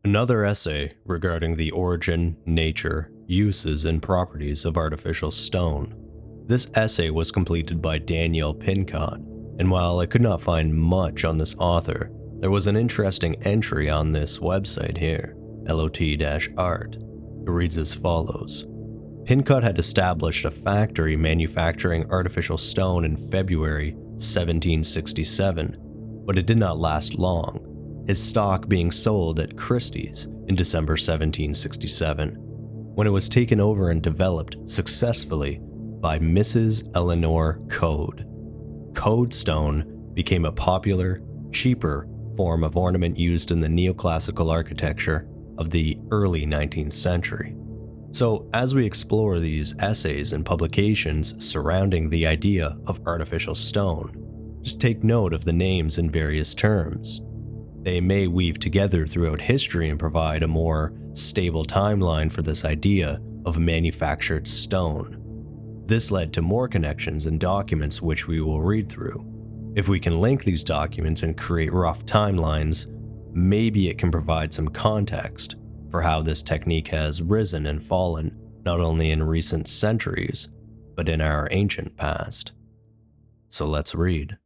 Another essay regarding the origin, nature, uses, and properties of artificial stone. This essay was completed by Daniel Pincot, and while I could not find much on this author, there was an interesting entry on this website here, LOT-art. It reads as follows. Pincot had established a factory manufacturing artificial stone in February 1767, but it did not last long, his stock being sold at Christie's in December 1767, when it was taken over and developed successfully by Mrs. Eleanor Code. Code stone became a popular, cheaper form of ornament used in the neoclassical architecture of the early 19th century. So, as we explore these essays and publications surrounding the idea of artificial stone, just take note of the names in various terms. They may weave together throughout history and provide a more stable timeline for this idea of manufactured stone. This led to more connections and documents which we will read through. If we can link these documents and create rough timelines, maybe it can provide some context for how this technique has risen and fallen, not only in recent centuries, but in our ancient past. So let's read.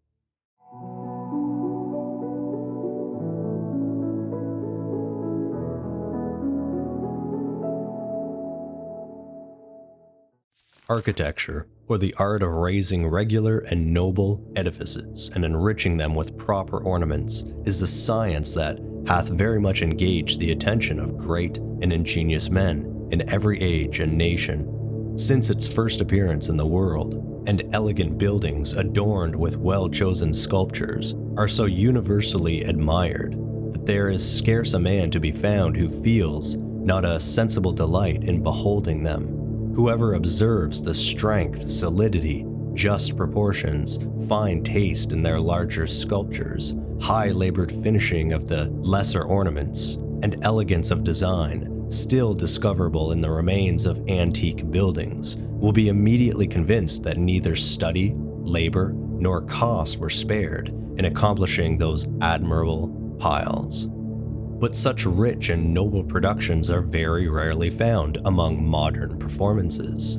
Architecture, or the art of raising regular and noble edifices and enriching them with proper ornaments, is a science that hath very much engaged the attention of great and ingenious men in every age and nation, since its first appearance in the world, and elegant buildings adorned with well-chosen sculptures are so universally admired that there is scarce a man to be found who feels not a sensible delight in beholding them. Whoever observes the strength, solidity, just proportions, fine taste in their larger sculptures, high labored finishing of the lesser ornaments, and elegance of design, still discoverable in the remains of antique buildings, will be immediately convinced that neither study, labor, nor cost were spared in accomplishing those admirable piles. But such rich and noble productions are very rarely found among modern performances.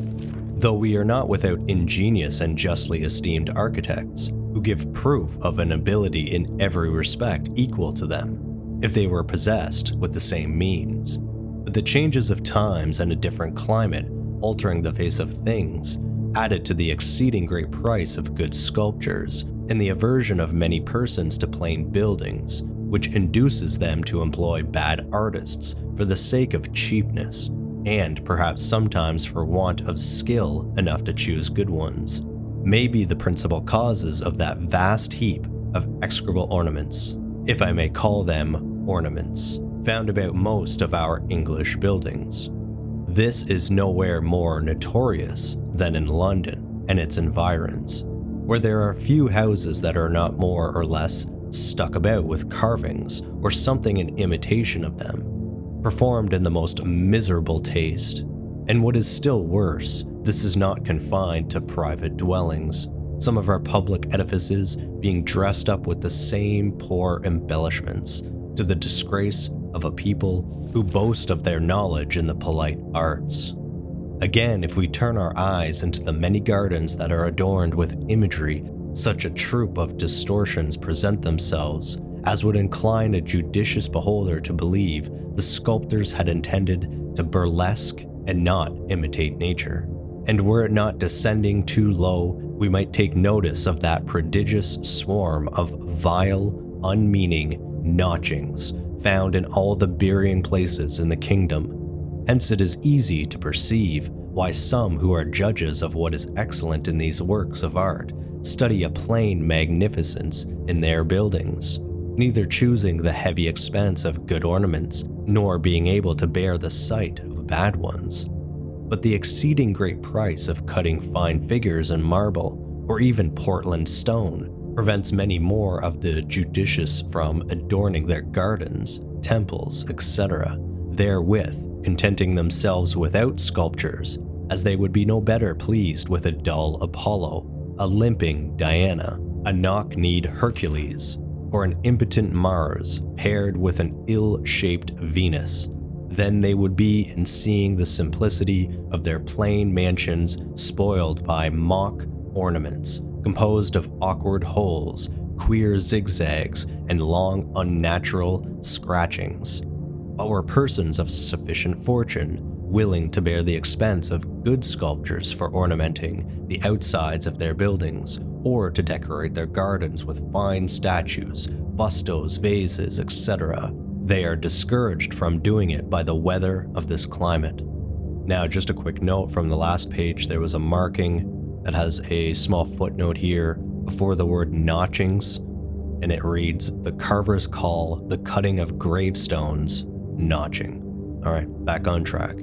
Though we are not without ingenious and justly esteemed architects who give proof of an ability in every respect equal to them, if they were possessed with the same means. But the changes of times and a different climate altering the face of things, added to the exceeding great price of good sculptures, and the aversion of many persons to plain buildings, which induces them to employ bad artists for the sake of cheapness, and perhaps sometimes for want of skill enough to choose good ones, may be the principal causes of that vast heap of execrable ornaments, if I may call them ornaments, found about most of our English buildings. This is nowhere more notorious than in London and its environs, where there are few houses that are not more or less stuck about with carvings or something in imitation of them, performed in the most miserable taste. And what is still worse, this is not confined to private dwellings, some of our public edifices being dressed up with the same poor embellishments, to the disgrace of a people who boast of their knowledge in the polite arts. Again, if we turn our eyes into the many gardens that are adorned with imagery, such a troop of distortions present themselves as would incline a judicious beholder to believe the sculptors had intended to burlesque and not imitate nature. And were it not descending too low, we might take notice of that prodigious swarm of vile, unmeaning notchings found in all the burying places in the kingdom. Hence it is easy to perceive why some who are judges of what is excellent in these works of art study a plain magnificence in their buildings, neither choosing the heavy expense of good ornaments, nor being able to bear the sight of bad ones. But the exceeding great price of cutting fine figures in marble, or even Portland stone, prevents many more of the judicious from adorning their gardens, temples, etc., therewith, contenting themselves without sculptures, as they would be no better pleased with a dull Apollo, a limping Diana, a knock-kneed Hercules, or an impotent Mars paired with an ill-shaped Venus. Then they would be in seeing the simplicity of their plain mansions spoiled by mock ornaments, composed of awkward holes, queer zigzags, and long unnatural scratchings. But were persons of sufficient fortune willing to bear the expense of good sculptures for ornamenting the outsides of their buildings, or to decorate their gardens with fine statues, bustos, vases, etc., they are discouraged from doing it by the weather of this climate. Now, just a quick note from the last page, there was a marking that has a small footnote here before the word notchings, and it reads, "The carvers call the cutting of gravestones notching." Alright, back on track.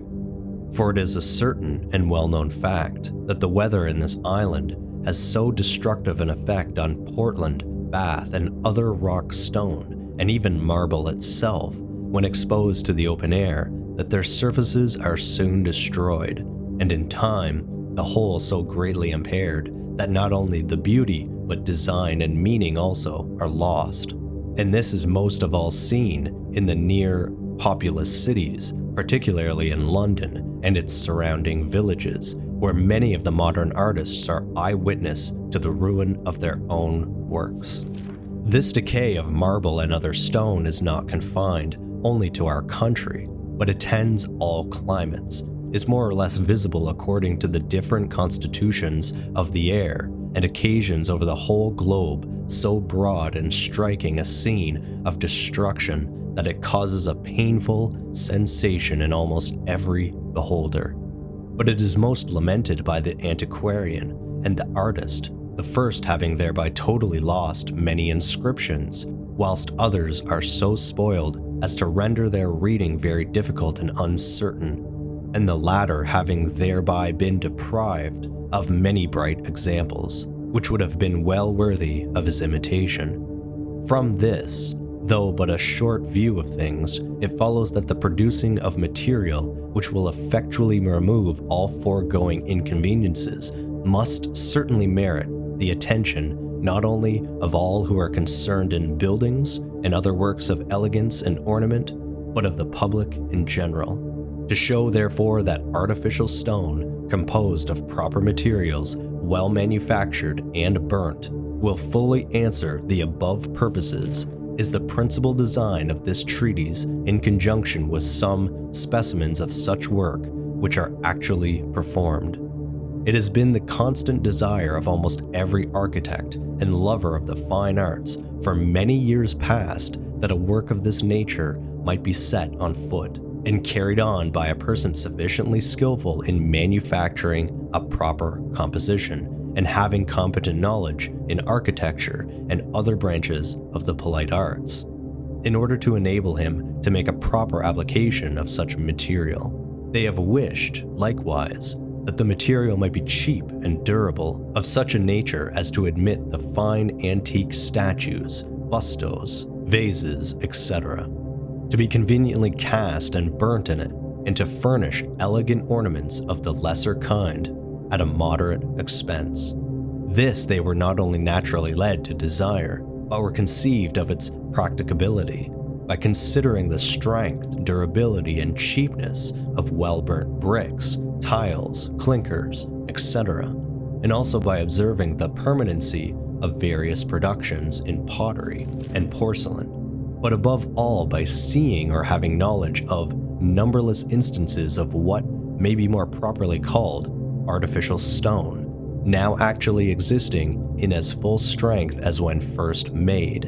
For it is a certain and well-known fact that the weather in this island has so destructive an effect on Portland, Bath, and other rock stone, and even marble itself, when exposed to the open air, that their surfaces are soon destroyed, and in time, the whole so greatly impaired that not only the beauty, but design and meaning also are lost. And this is most of all seen in the near populous cities, particularly in London and its surrounding villages, where many of the modern artists are eyewitness to the ruin of their own works. This decay of marble and other stone is not confined only to our country, but attends all climates, is more or less visible according to the different constitutions of the air, and occasions over the whole globe so broad and striking a scene of destruction that it causes a painful sensation in almost every beholder. But it is most lamented by the antiquarian and the artist, the first having thereby totally lost many inscriptions, whilst others are so spoiled as to render their reading very difficult and uncertain, and the latter having thereby been deprived of many bright examples, which would have been well worthy of his imitation. From this, though but a short view of things, it follows that the producing of material which will effectually remove all foregoing inconveniences must certainly merit the attention not only of all who are concerned in buildings and other works of elegance and ornament, but of the public in general. To show therefore that artificial stone, composed of proper materials, well manufactured and burnt, will fully answer the above purposes, is the principal design of this treatise, in conjunction with some specimens of such work which are actually performed. It has been the constant desire of almost every architect and lover of the fine arts for many years past that a work of this nature might be set on foot and carried on by a person sufficiently skillful in manufacturing a proper composition and having competent knowledge in architecture and other branches of the polite arts, in order to enable him to make a proper application of such material. They have wished, likewise, that the material might be cheap and durable, of such a nature as to admit the fine antique statues, bustos, vases, etc., to be conveniently cast and burnt in it, and to furnish elegant ornaments of the lesser kind at a moderate expense. This they were not only naturally led to desire, but were conceived of its practicability, by considering the strength, durability, and cheapness of well-burnt bricks, tiles, clinkers, etc., and also by observing the permanency of various productions in pottery and porcelain, but above all by seeing or having knowledge of numberless instances of what may be more properly called artificial stone, now actually existing in as full strength as when first made.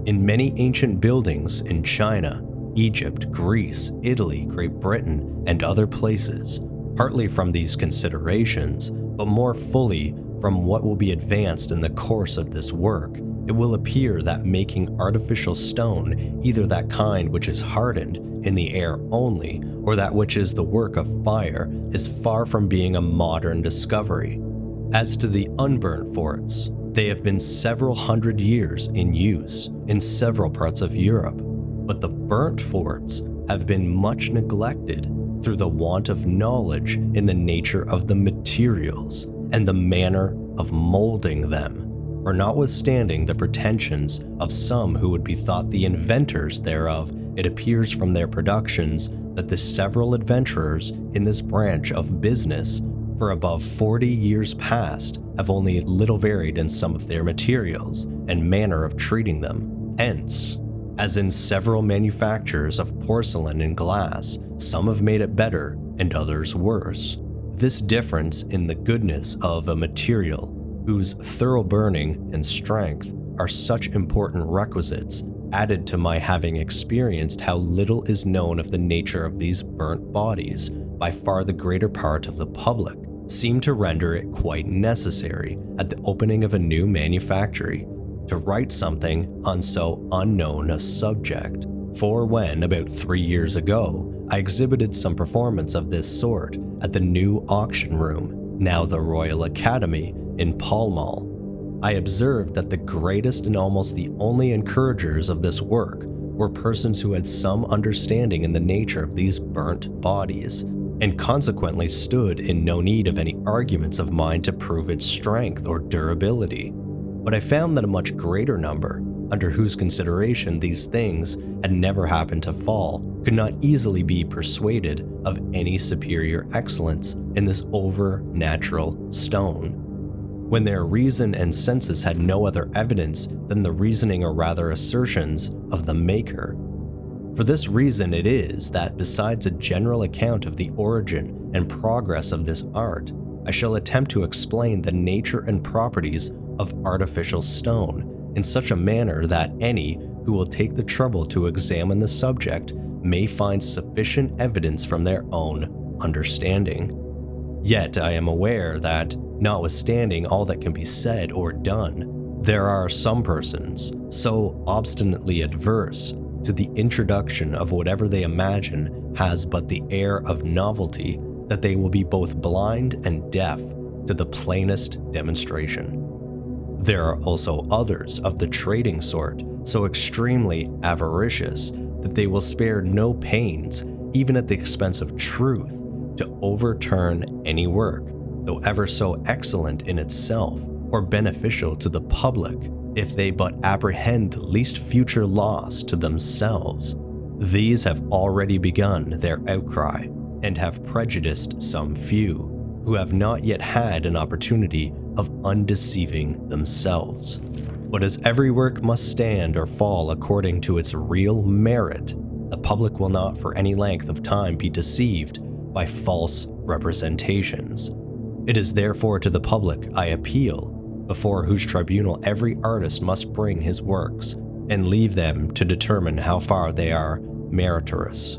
In many ancient buildings in China, Egypt, Greece, Italy, Great Britain, and other places, partly from these considerations, but more fully from what will be advanced in the course of this work, it will appear that making artificial stone, either that kind which is hardened in the air only, or that which is the work of fire, is far from being a modern discovery. As to the unburnt forts, they have been several hundred years in use in several parts of Europe, but the burnt forts have been much neglected through the want of knowledge in the nature of the materials and the manner of molding them, for notwithstanding the pretensions of some who would be thought the inventors thereof, it appears from their productions that the several adventurers in this branch of business for above 40 years past have only little varied in some of their materials and manner of treating them. Hence, as in several manufactures of porcelain and glass, some have made it better and others worse. This difference in the goodness of a material, whose thorough burning and strength are such important requisites, added to my having experienced how little is known of the nature of these burnt bodies by far the greater part of the public, seem to render it quite necessary, at the opening of a new manufactory, to write something on so unknown a subject. For when, about 3 years ago, I exhibited some performance of this sort at the new auction room, now the Royal Academy, in Pall Mall, I observed that the greatest and almost the only encouragers of this work were persons who had some understanding in the nature of these burnt bodies, and consequently stood in no need of any arguments of mine to prove its strength or durability. But I found that a much greater number, under whose consideration these things had never happened to fall, could not easily be persuaded of any superior excellence in this over-natural stone, when their reason and senses had no other evidence than the reasoning or rather assertions of the maker. For this reason it is that, besides a general account of the origin and progress of this art, I shall attempt to explain the nature and properties of artificial stone in such a manner that any who will take the trouble to examine the subject may find sufficient evidence from their own understanding. Yet I am aware that, notwithstanding all that can be said or done, there are some persons so obstinately adverse to the introduction of whatever they imagine has but the air of novelty that they will be both blind and deaf to the plainest demonstration. There are also others of the trading sort so extremely avaricious that they will spare no pains, even at the expense of truth, to overturn any work, though ever so excellent in itself or beneficial to the public, if they but apprehend the least future loss to themselves. These have already begun their outcry, and have prejudiced some few, who have not yet had an opportunity of undeceiving themselves. But as every work must stand or fall according to its real merit, the public will not for any length of time be deceived by false representations. It is therefore to the public I appeal, before whose tribunal every artist must bring his works, and leave them to determine how far they are meritorious.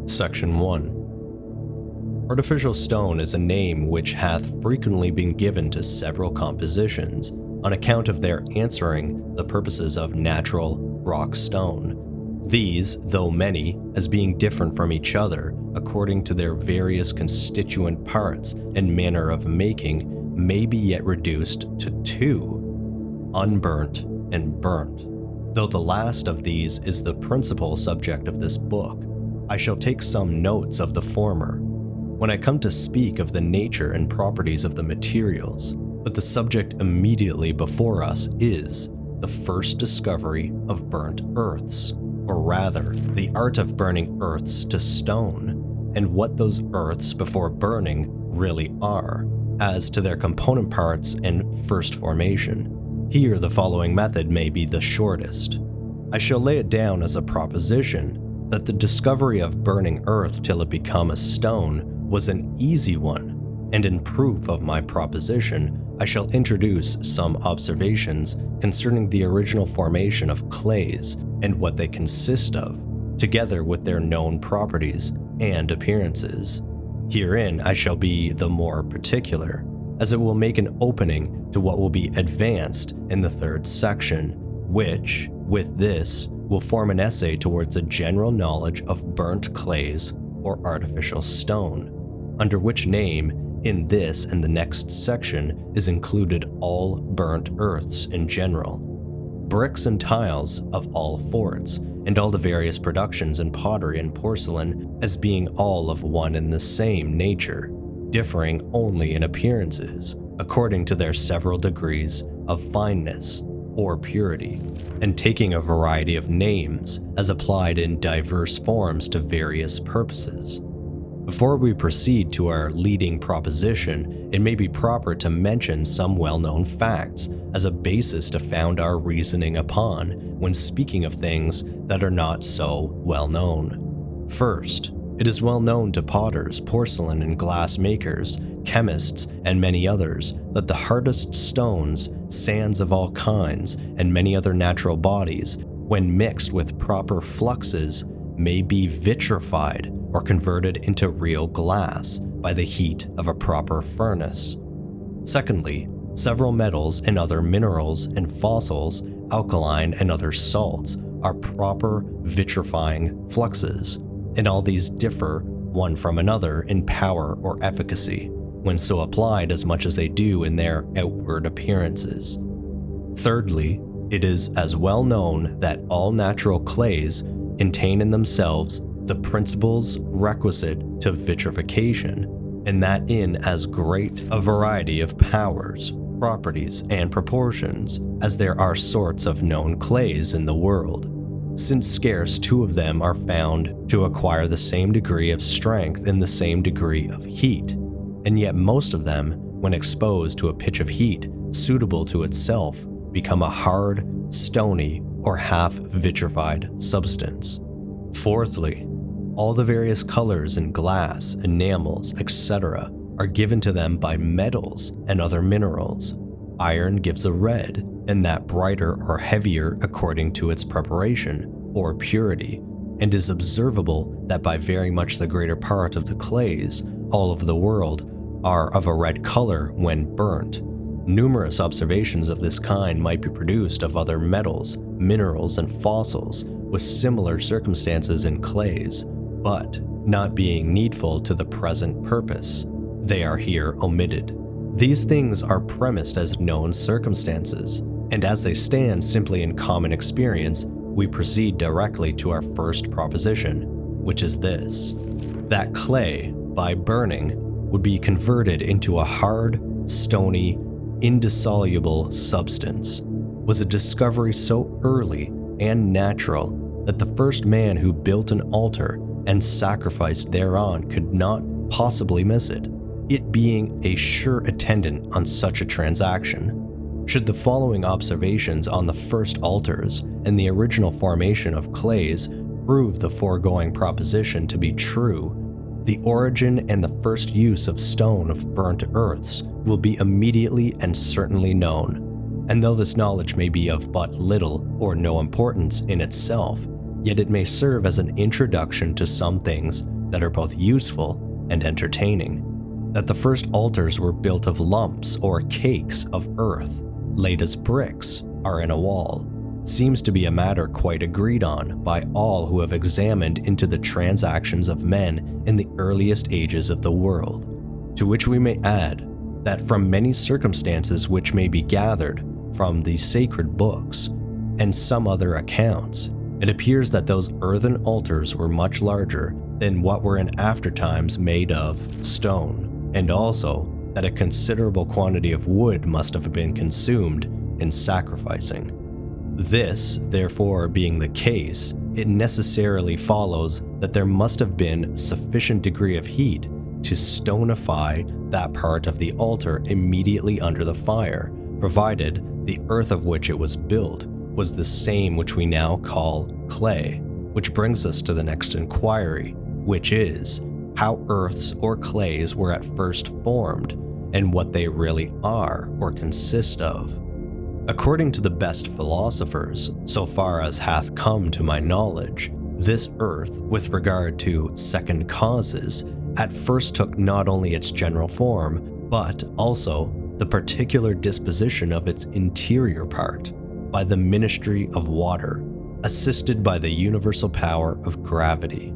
Section 1. Artificial stone is a name which hath frequently been given to several compositions, on account of their answering the purposes of natural rock stone. These, though many, as being different from each other, according to their various constituent parts and manner of making, may be yet reduced to two, unburnt and burnt. Though the last of these is the principal subject of this book, I shall take some notes of the former when I come to speak of the nature and properties of the materials, but the subject immediately before us is the first discovery of burnt earths, or rather, the art of burning earths to stone, and what those earths before burning really are, as to their component parts and first formation. Here the following method may be the shortest. I shall lay it down as a proposition that the discovery of burning earth till it become a stone was an easy one, and in proof of my proposition, I shall introduce some observations concerning the original formation of clays and what they consist of, together with their known properties and appearances. Herein I shall be the more particular, as it will make an opening to what will be advanced in the third section, which, with this, will form an essay towards a general knowledge of burnt clays or artificial stone, under which name, in this and the next section, is included all burnt earths in general, bricks and tiles of all forts, and all the various productions in pottery and porcelain, as being all of one and the same nature, differing only in appearances, according to their several degrees of fineness or purity, and taking a variety of names as applied in diverse forms to various purposes. Before we proceed to our leading proposition, it may be proper to mention some well-known facts as a basis to found our reasoning upon when speaking of things that are not so well known. First, it is well known to potters, porcelain and glass makers, chemists, and many others that the hardest stones, sands of all kinds, and many other natural bodies, when mixed with proper fluxes, may be vitrified or converted into real glass by the heat of a proper furnace. Secondly, several metals and other minerals and fossils, alkaline and other salts, are proper vitrifying fluxes, and all these differ one from another in power or efficacy, when so applied as much as they do in their outward appearances. Thirdly, it is as well known that all natural clays contain in themselves the principles requisite to vitrification, and that in as great a variety of powers, properties, and proportions as there are sorts of known clays in the world, since scarce two of them are found to acquire the same degree of strength and the same degree of heat, and yet most of them, when exposed to a pitch of heat suitable to itself, become a hard, stony, or half vitrified substance. Fourthly, all the various colors in glass, enamels, etc. are given to them by metals and other minerals. Iron gives a red, and that brighter or heavier according to its preparation or purity, and is observable that by very much the greater part of the clays, all over the world, are of a red color when burnt. Numerous observations of this kind might be produced of other metals, minerals, and fossils with similar circumstances in clays, but, not being needful to the present purpose, they are here omitted. These things are premised as known circumstances, and as they stand simply in common experience, we proceed directly to our first proposition, which is this: that clay, by burning, would be converted into a hard, stony, indissoluble substance, was a discovery so early and natural that the first man who built an altar and sacrificed thereon could not possibly miss it, it being a sure attendant on such a transaction. Should the following observations on the first altars and the original formation of clays prove the foregoing proposition to be true, the origin and the first use of stone of burnt earths will be immediately and certainly known, and though this knowledge may be of but little or no importance in itself, yet it may serve as an introduction to some things that are both useful and entertaining. That the first altars were built of lumps or cakes of earth, laid as bricks, are in a wall, seems to be a matter quite agreed on by all who have examined into the transactions of men in the earliest ages of the world, to which we may add that from many circumstances which may be gathered from the sacred books and some other accounts, it appears that those earthen altars were much larger than what were in after times made of stone, and also that a considerable quantity of wood must have been consumed in sacrificing. This, therefore, being the case, it necessarily follows that there must have been sufficient degree of heat to stonify that part of the altar immediately under the fire, provided the earth of which it was built was the same which we now call clay, which brings us to the next inquiry, which is how earths or clays were at first formed, and what they really are or consist of. According to the best philosophers, so far as hath come to my knowledge, this earth, with regard to second causes, at first took not only its general form, but also the particular disposition of its interior part, by the ministry of water, assisted by the universal power of gravity.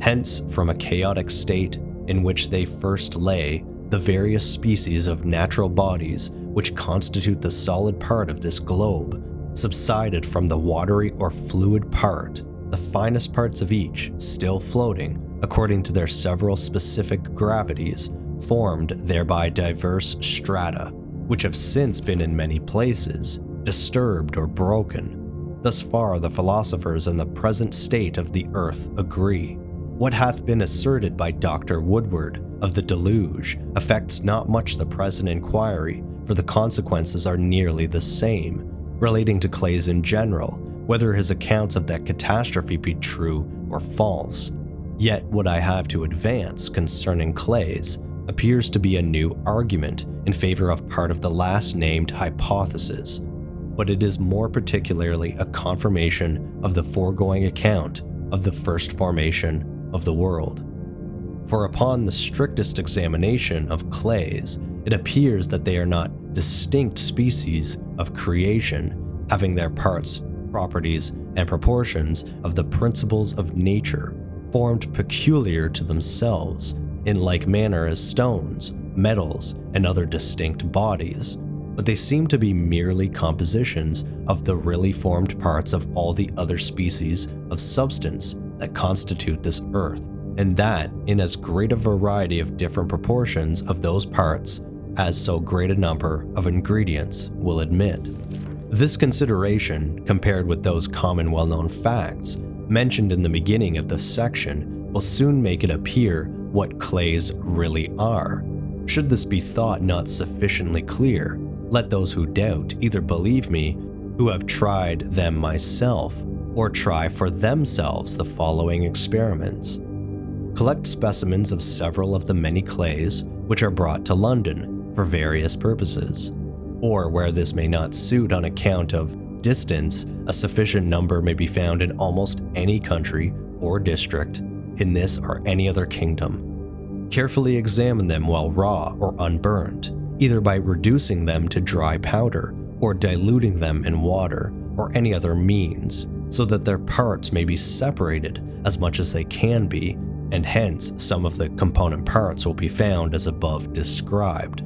Hence, from a chaotic state in which they first lay, the various species of natural bodies which constitute the solid part of this globe subsided from the watery or fluid part, the finest parts of each still floating, according to their several specific gravities, formed thereby diverse strata, which have since been in many places disturbed or broken. Thus far the philosophers in the present state of the earth agree. What hath been asserted by Dr. Woodward of the deluge affects not much the present inquiry, for the consequences are nearly the same, relating to clays in general, whether his accounts of that catastrophe be true or false. Yet what I have to advance concerning clays appears to be a new argument in favor of part of the last named hypothesis, but it is more particularly a confirmation of the foregoing account of the first formation of the world. For upon the strictest examination of clays, it appears that they are not distinct species of creation, having their parts, properties, and proportions of the principles of nature, formed peculiar to themselves, in like manner as stones, metals, and other distinct bodies, but they seem to be merely compositions of the really formed parts of all the other species of substance that constitute this earth, and that in as great a variety of different proportions of those parts as so great a number of ingredients will admit. This consideration, compared with those common well-known facts mentioned in the beginning of this section, will soon make it appear what clays really are. Should this be thought not sufficiently clear, let those who doubt either believe me, who have tried them myself, or try for themselves the following experiments. Collect specimens of several of the many clays which are brought to London for various purposes, or where this may not suit on account of distance, a sufficient number may be found in almost any country or district in this or any other kingdom. Carefully examine them while raw or unburned, either by reducing them to dry powder or diluting them in water or any other means, so that their parts may be separated as much as they can be, and hence some of the component parts will be found as above described.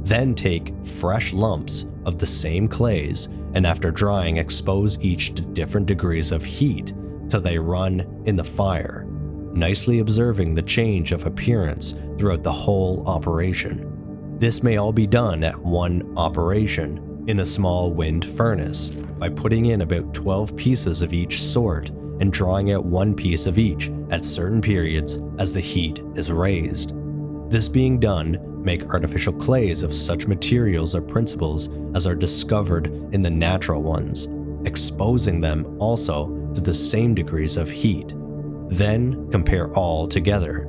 Then take fresh lumps of the same clays, and after drying expose each to different degrees of heat till they run in the fire, nicely observing the change of appearance throughout the whole operation. This may all be done at one operation in a small wind furnace, by putting in about 12 pieces of each sort and drawing out one piece of each at certain periods as the heat is raised. This being done, make artificial clays of such materials or principles as are discovered in the natural ones, exposing them also to the same degrees of heat. Then compare all together,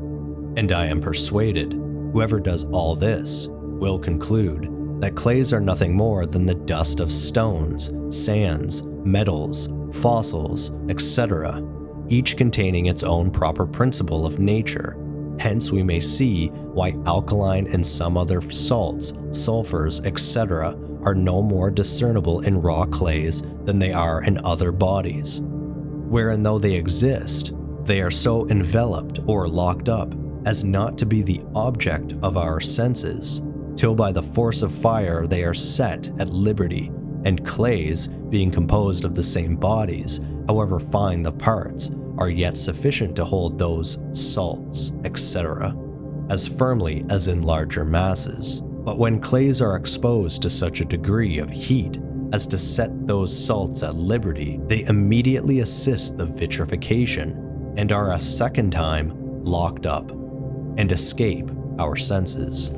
and I am persuaded whoever does all this will conclude that clays are nothing more than the dust of stones, sands, metals, fossils, etc., each containing its own proper principle of nature. Hence we may see why alkaline and some other salts, sulfurs, etc. are no more discernible in raw clays than they are in other bodies, wherein though they exist, they are so enveloped or locked up as not to be the object of our senses, till by the force of fire they are set at liberty, and clays, being composed of the same bodies, however fine the parts, are yet sufficient to hold those salts, etc., as firmly as in larger masses. But when clays are exposed to such a degree of heat as to set those salts at liberty, they immediately assist the vitrification, and are a second time locked up, and escape our senses.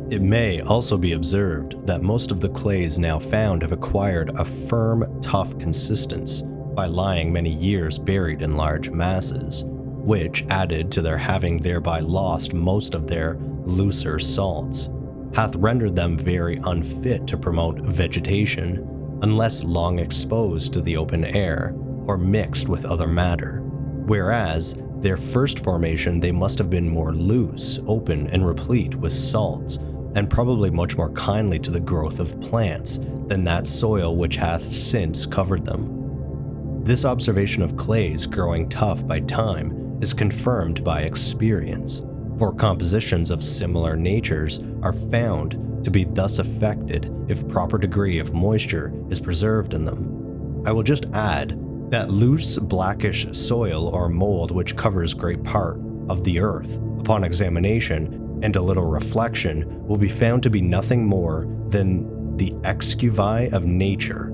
It may also be observed that most of the clays now found have acquired a firm, tough consistence by lying many years buried in large masses, which, added to their having thereby lost most of their looser salts, hath rendered them very unfit to promote vegetation, unless long exposed to the open air, or mixed with other matter, whereas their first formation they must have been more loose, open, and replete with salts, and probably much more kindly to the growth of plants than that soil which hath since covered them. This observation of clays growing tough by time is confirmed by experience, for compositions of similar natures are found to be thus affected if proper degree of moisture is preserved in them. I will just add that loose blackish soil or mold which covers great part of the earth, upon examination, and a little reflection will be found to be nothing more than the exuvi of nature,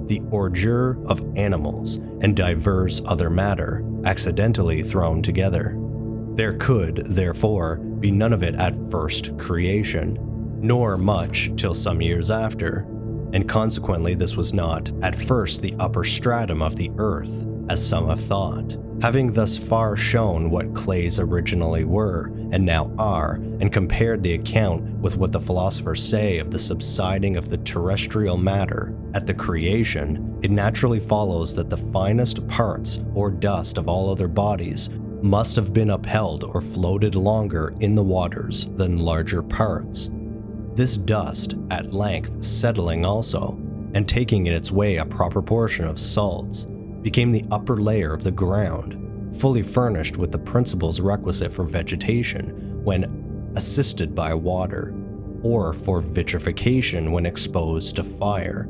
the ordure of animals, and divers other matter, accidentally thrown together. There could, therefore, be none of it at first creation, nor much till some years after, and consequently this was not at first the upper stratum of the earth, as some have thought. Having thus far shown what clays originally were and now are, and compared the account with what the philosophers say of the subsiding of the terrestrial matter at the creation, it naturally follows that the finest parts or dust of all other bodies must have been upheld or floated longer in the waters than larger parts. This dust at length settling also, and taking in its way a proper portion of salts, became the upper layer of the ground, fully furnished with the principles requisite for vegetation when assisted by water, or for vitrification when exposed to fire.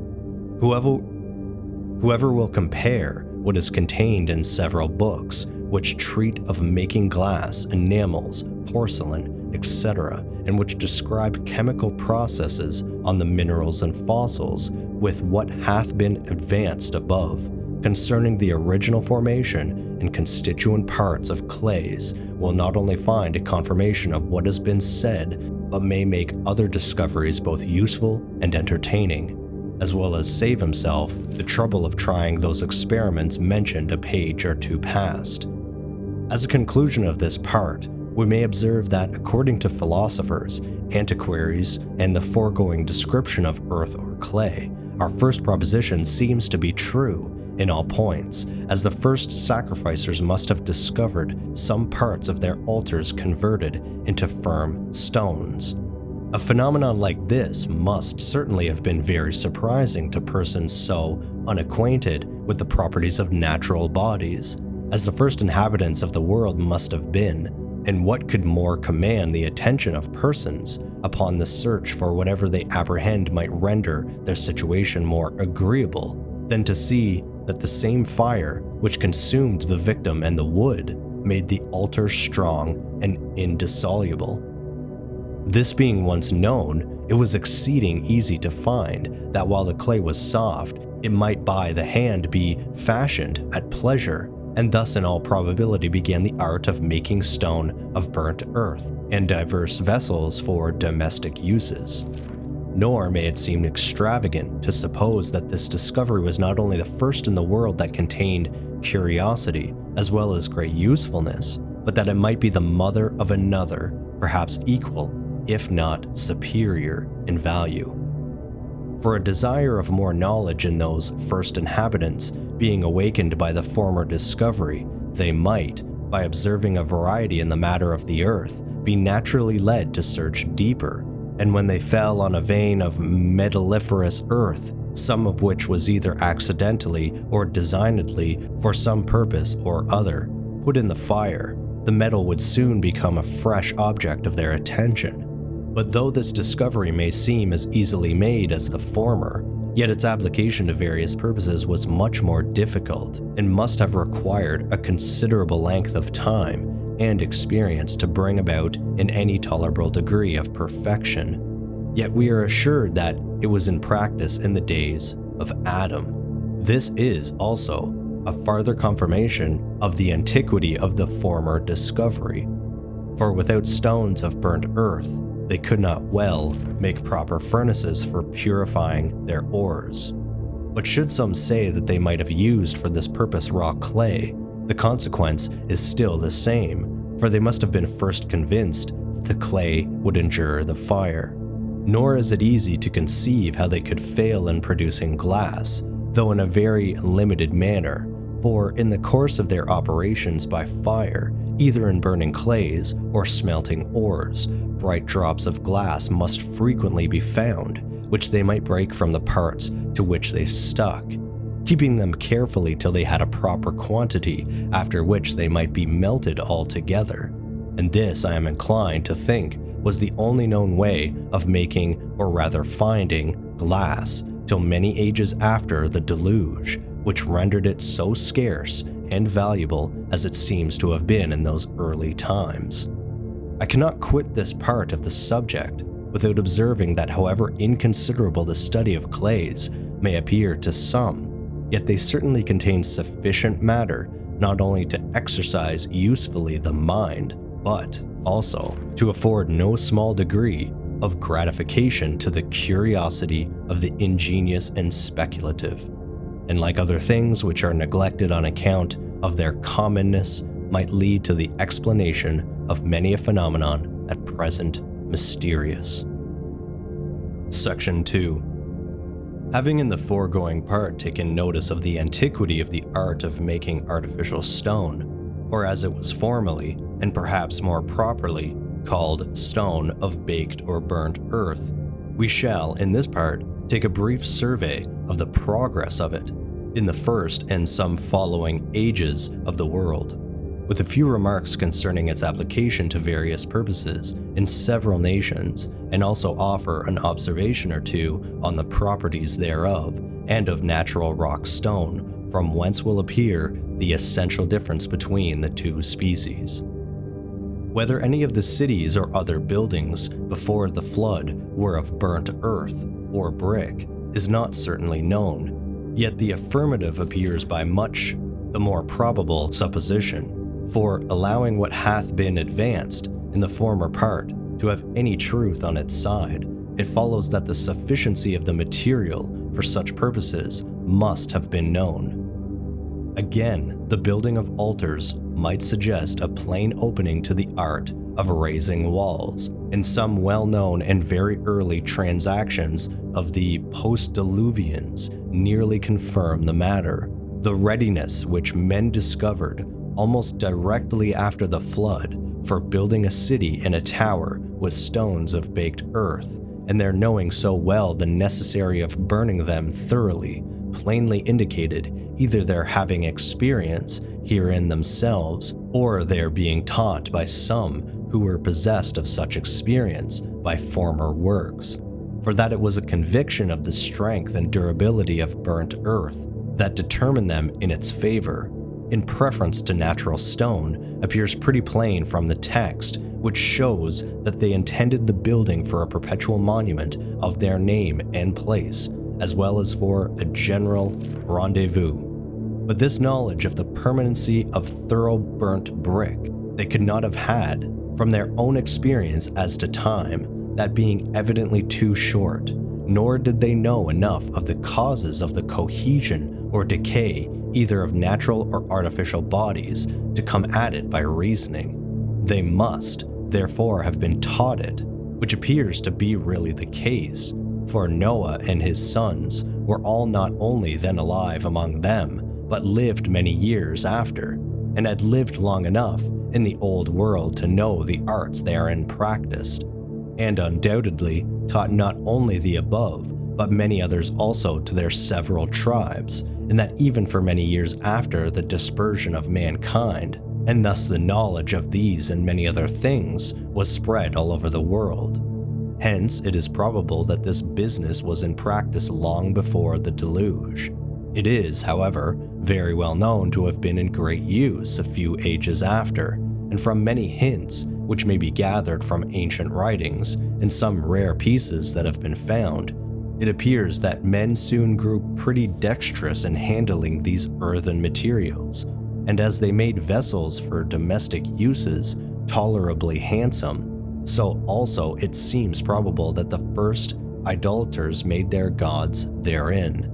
Whoever will compare what is contained in several books which treat of making glass, enamels, porcelain, etc., and which describe chemical processes on the minerals and fossils, with what hath been advanced above, concerning the original formation and constituent parts of clays, will not only find a confirmation of what has been said, but may make other discoveries both useful and entertaining, as well as save himself the trouble of trying those experiments mentioned a page or two past. As a conclusion of this part, we may observe that according to philosophers, antiquaries, and the foregoing description of earth or clay, our first proposition seems to be true in all points, as the first sacrificers must have discovered some parts of their altars converted into firm stones. A phenomenon like this must certainly have been very surprising to persons so unacquainted with the properties of natural bodies, as the first inhabitants of the world must have been, and what could more command the attention of persons upon the search for whatever they apprehend might render their situation more agreeable, than to see that the same fire which consumed the victim and the wood made the altar strong and indissoluble. This being once known, it was exceeding easy to find that while the clay was soft, it might by the hand be fashioned at pleasure, and thus in all probability began the art of making stone of burnt earth and diverse vessels for domestic uses. Nor may it seem extravagant to suppose that this discovery was not only the first in the world that contained curiosity as well as great usefulness, but that it might be the mother of another, perhaps equal, if not superior, in value. For a desire of more knowledge in those first inhabitants being awakened by the former discovery, they might, by observing a variety in the matter of the earth, be naturally led to search deeper, and when they fell on a vein of metalliferous earth, some of which was either accidentally or designedly for some purpose or other put in the fire, the metal would soon become a fresh object of their attention. But though this discovery may seem as easily made as the former, yet its application to various purposes was much more difficult and must have required a considerable length of time and experience to bring about in any tolerable degree of perfection. Yet we are assured that it was in practice in the days of Adam. This is also a farther confirmation of the antiquity of the former discovery. For without stones of burnt earth, they could not well make proper furnaces for purifying their ores. But should some say that they might have used for this purpose raw clay, the consequence is still the same, for they must have been first convinced that the clay would endure the fire. Nor is it easy to conceive how they could fail in producing glass, though in a very limited manner, for in the course of their operations by fire, either in burning clays or smelting ores, bright drops of glass must frequently be found, which they might break from the parts to which they stuck, keeping them carefully till they had a proper quantity, after which they might be melted altogether. And this, I am inclined to think, was the only known way of making, or rather finding, glass, till many ages after the deluge, which rendered it so scarce and valuable as it seems to have been in those early times. I cannot quit this part of the subject without observing that however inconsiderable the study of clays may appear to some, yet they certainly contain sufficient matter not only to exercise usefully the mind, but also to afford no small degree of gratification to the curiosity of the ingenious and speculative, and like other things which are neglected on account of their commonness, might lead to the explanation of many a phenomenon at present mysterious. Section 2. Having in the foregoing part taken notice of the antiquity of the art of making artificial stone, or as it was formerly, and perhaps more properly, called stone of baked or burnt earth, we shall, in this part, take a brief survey of the progress of it in the first and some following ages of the world, with a few remarks concerning its application to various purposes in several nations, and also offer an observation or two on the properties thereof and of natural rock stone, from whence will appear the essential difference between the two species. Whether any of the cities or other buildings before the flood were of burnt earth or brick is not certainly known, yet the affirmative appears by much the more probable supposition. For, allowing what hath been advanced in the former part to have any truth on its side, it follows that the sufficiency of the material for such purposes must have been known. Again, the building of altars might suggest a plain opening to the art of raising walls, and some well-known and very early transactions of the post-diluvians nearly confirm the matter. The readiness which men discovered almost directly after the flood for building a city and a tower with stones of baked earth, and their knowing so well the necessity of burning them thoroughly, plainly indicated either their having experience herein themselves, or their being taught by some who were possessed of such experience by former works. For that it was a conviction of the strength and durability of burnt earth that determined them in its favor, in preference to natural stone, appears pretty plain from the text, which shows that they intended the building for a perpetual monument of their name and place, as well as for a general rendezvous. But this knowledge of the permanency of thorough burnt brick they could not have had from their own experience as to time, that being evidently too short, nor did they know enough of the causes of the cohesion or decay either of natural or artificial bodies to come at it by reasoning. They must, therefore, have been taught it, which appears to be really the case, for Noah and his sons were all not only then alive among them, but lived many years after, and had lived long enough in the old world to know the arts therein practiced, and undoubtedly taught not only the above, but many others also to their several tribes, and that even for many years after the dispersion of mankind, and thus the knowledge of these and many other things was spread all over the world. Hence, it is probable that this business was in practice long before the deluge. It is, however, very well known to have been in great use a few ages after, and from many hints which may be gathered from ancient writings and some rare pieces that have been found, it appears that men soon grew pretty dexterous in handling these earthen materials, and as they made vessels for domestic uses tolerably handsome, so also it seems probable that the first idolaters made their gods therein.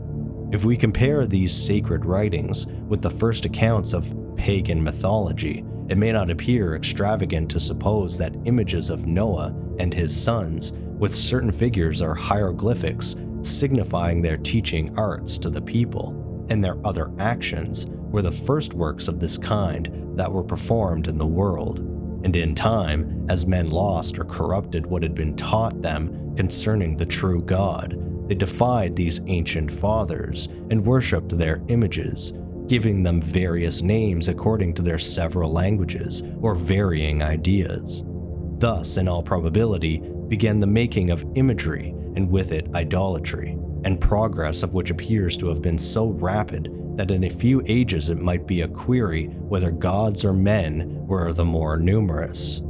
If we compare these sacred writings with the first accounts of pagan mythology, it may not appear extravagant to suppose that images of Noah and his sons with certain figures or hieroglyphics signifying their teaching arts to the people, and their other actions were the first works of this kind that were performed in the world. And in time, as men lost or corrupted what had been taught them concerning the true God, they defied these ancient fathers and worshipped their images, giving them various names according to their several languages or varying ideas. Thus, in all probability, began the making of imagery, and with it idolatry, and progress of which appears to have been so rapid that in a few ages it might be a query whether gods or men were the more numerous.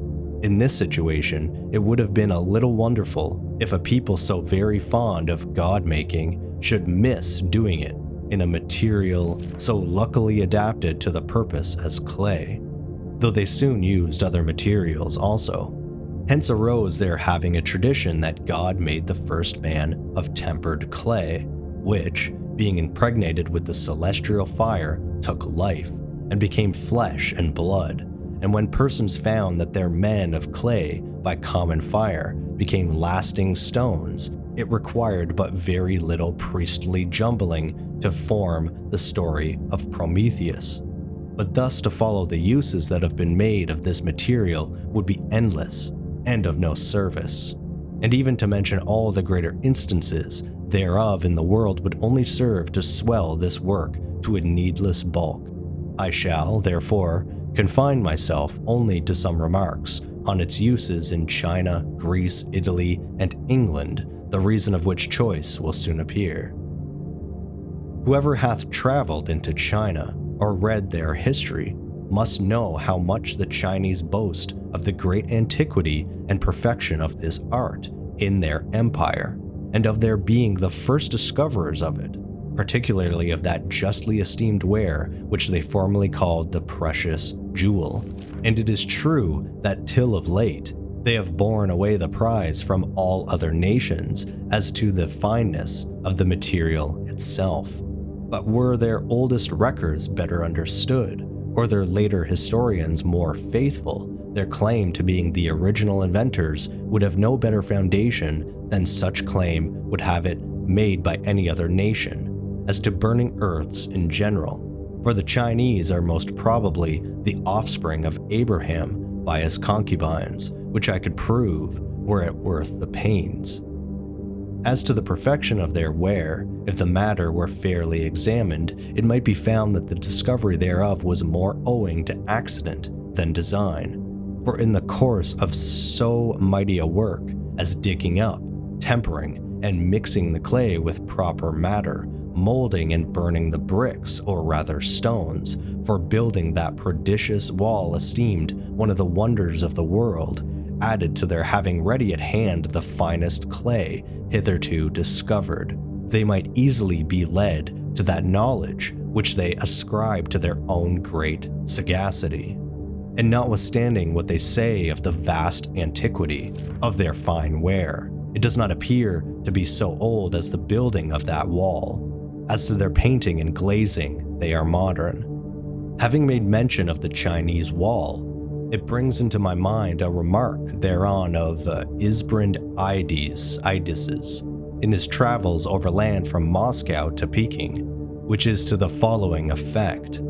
In this situation, it would have been a little wonderful if a people so very fond of god-making should miss doing it in a material so luckily adapted to the purpose as clay, though they soon used other materials also. Hence arose their having a tradition that God made the first man of tempered clay, which, being impregnated with the celestial fire, took life, and became flesh and blood. And when persons found that their men of clay, by common fire, became lasting stones, it required but very little priestly jumbling to form the story of Prometheus. But thus to follow the uses that have been made of this material would be endless, and of no service. And even to mention all the greater instances thereof in the world would only serve to swell this work to a needless bulk. I shall, therefore, confine myself only to some remarks on its uses in China, Greece, Italy, and England, the reason of which choice will soon appear. Whoever hath traveled into China, or read their history, must know how much the Chinese boast of the great antiquity and perfection of this art in their empire, and of their being the first discoverers of it, particularly of that justly esteemed ware which they formerly called the precious jewel. And it is true that till of late they have borne away the prize from all other nations as to the fineness of the material itself. But were their oldest records better understood, or their later historians more faithful, their claim to being the original inventors would have no better foundation than such claim would have it made by any other nation, as to burning earths in general. For the Chinese are most probably the offspring of Abraham by his concubines, which I could prove were it worth the pains. As to the perfection of their ware, if the matter were fairly examined, it might be found that the discovery thereof was more owing to accident than design. For in the course of so mighty a work as digging up, tempering, and mixing the clay with proper matter, molding and burning the bricks, or rather stones, for building that prodigious wall esteemed one of the wonders of the world, added to their having ready at hand the finest clay hitherto discovered, they might easily be led to that knowledge which they ascribe to their own great sagacity. And notwithstanding what they say of the vast antiquity of their fine ware, it does not appear to be so old as the building of that wall. As to their painting and glazing, they are modern. Having made mention of the Chinese wall, it brings into my mind a remark thereon of Isbrind Idis in his travels overland from Moscow to Peking, which is to the following effect.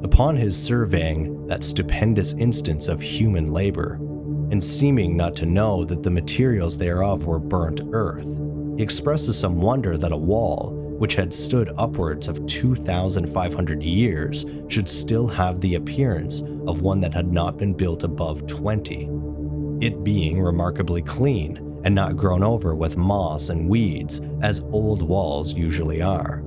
Upon his surveying that stupendous instance of human labor, and seeming not to know that the materials thereof were burnt earth, he expresses some wonder that a wall, which had stood upwards of 2,500 years, should still have the appearance of one that had not been built above 20, it being remarkably clean and not grown over with moss and weeds as old walls usually are.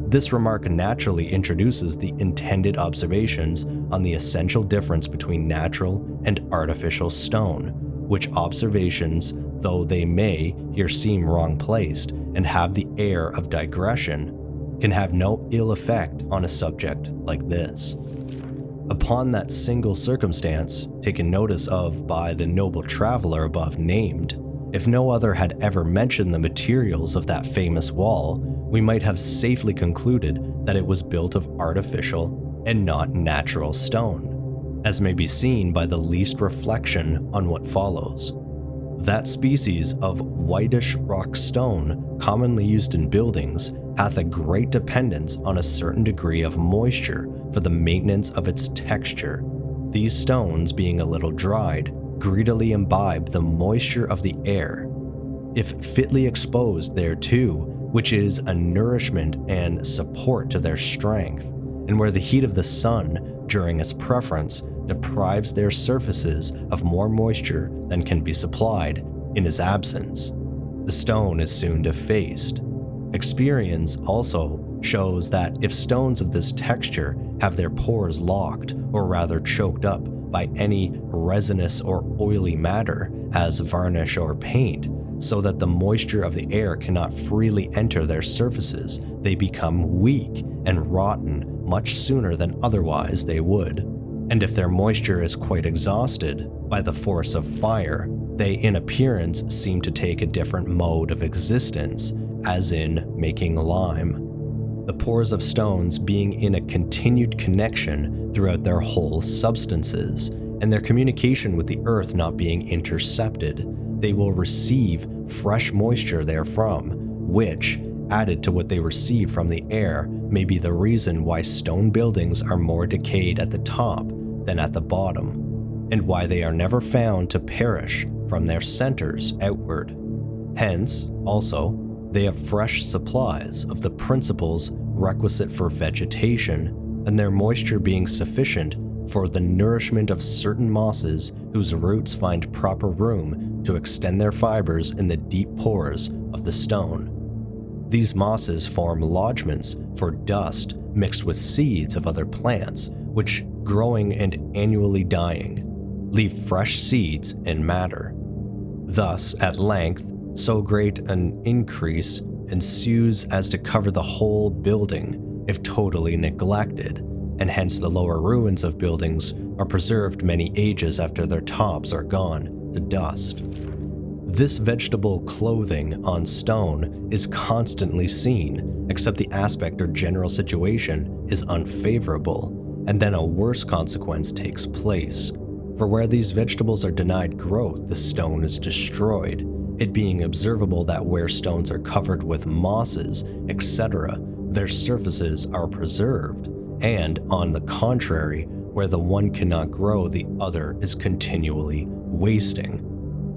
This remark naturally introduces the intended observations on the essential difference between natural and artificial stone, which observations, though they may here seem wrong placed and have the air of digression, can have no ill effect on a subject like this. Upon that single circumstance, taken notice of by the noble traveler above named, if no other had ever mentioned the materials of that famous wall, we might have safely concluded that it was built of artificial and not natural stone, as may be seen by the least reflection on what follows. That species of whitish rock stone commonly used in buildings hath a great dependence on a certain degree of moisture for the maintenance of its texture. These stones, being a little dried, greedily imbibe the moisture of the air, if fitly exposed thereto, which is a nourishment and support to their strength, and where the heat of the sun, during its preference, deprives their surfaces of more moisture than can be supplied in his absence, the stone is soon defaced. Experience also shows that if stones of this texture have their pores locked, or rather choked up by any resinous or oily matter as varnish or paint, so that the moisture of the air cannot freely enter their surfaces. They become weak and rotten much sooner than otherwise they would. And if their moisture is quite exhausted by the force of fire, they in appearance seem to take a different mode of existence, as in making lime. The pores of stones being in a continued connection throughout their whole substances, and their communication with the earth not being intercepted, they will receive fresh moisture therefrom, which, added to what they receive from the air, may be the reason why stone buildings are more decayed at the top than at the bottom, and why they are never found to perish from their centers outward. Hence, also, they have fresh supplies of the principles requisite for vegetation, and their moisture being sufficient for the nourishment of certain mosses whose roots find proper room to extend their fibers in the deep pores of the stone. These mosses form lodgements for dust mixed with seeds of other plants, which, growing and annually dying, leave fresh seeds and matter. Thus, at length, so great an increase ensues as to cover the whole building if totally neglected, and hence the lower ruins of buildings are preserved many ages after their tops are gone to dust. This vegetable clothing on stone is constantly seen, except the aspect or general situation is unfavorable, and then a worse consequence takes place. For where these vegetables are denied growth, the stone is destroyed, it being observable that where stones are covered with mosses, etc., their surfaces are preserved, and, on the contrary, where the one cannot grow, the other is continually wasting.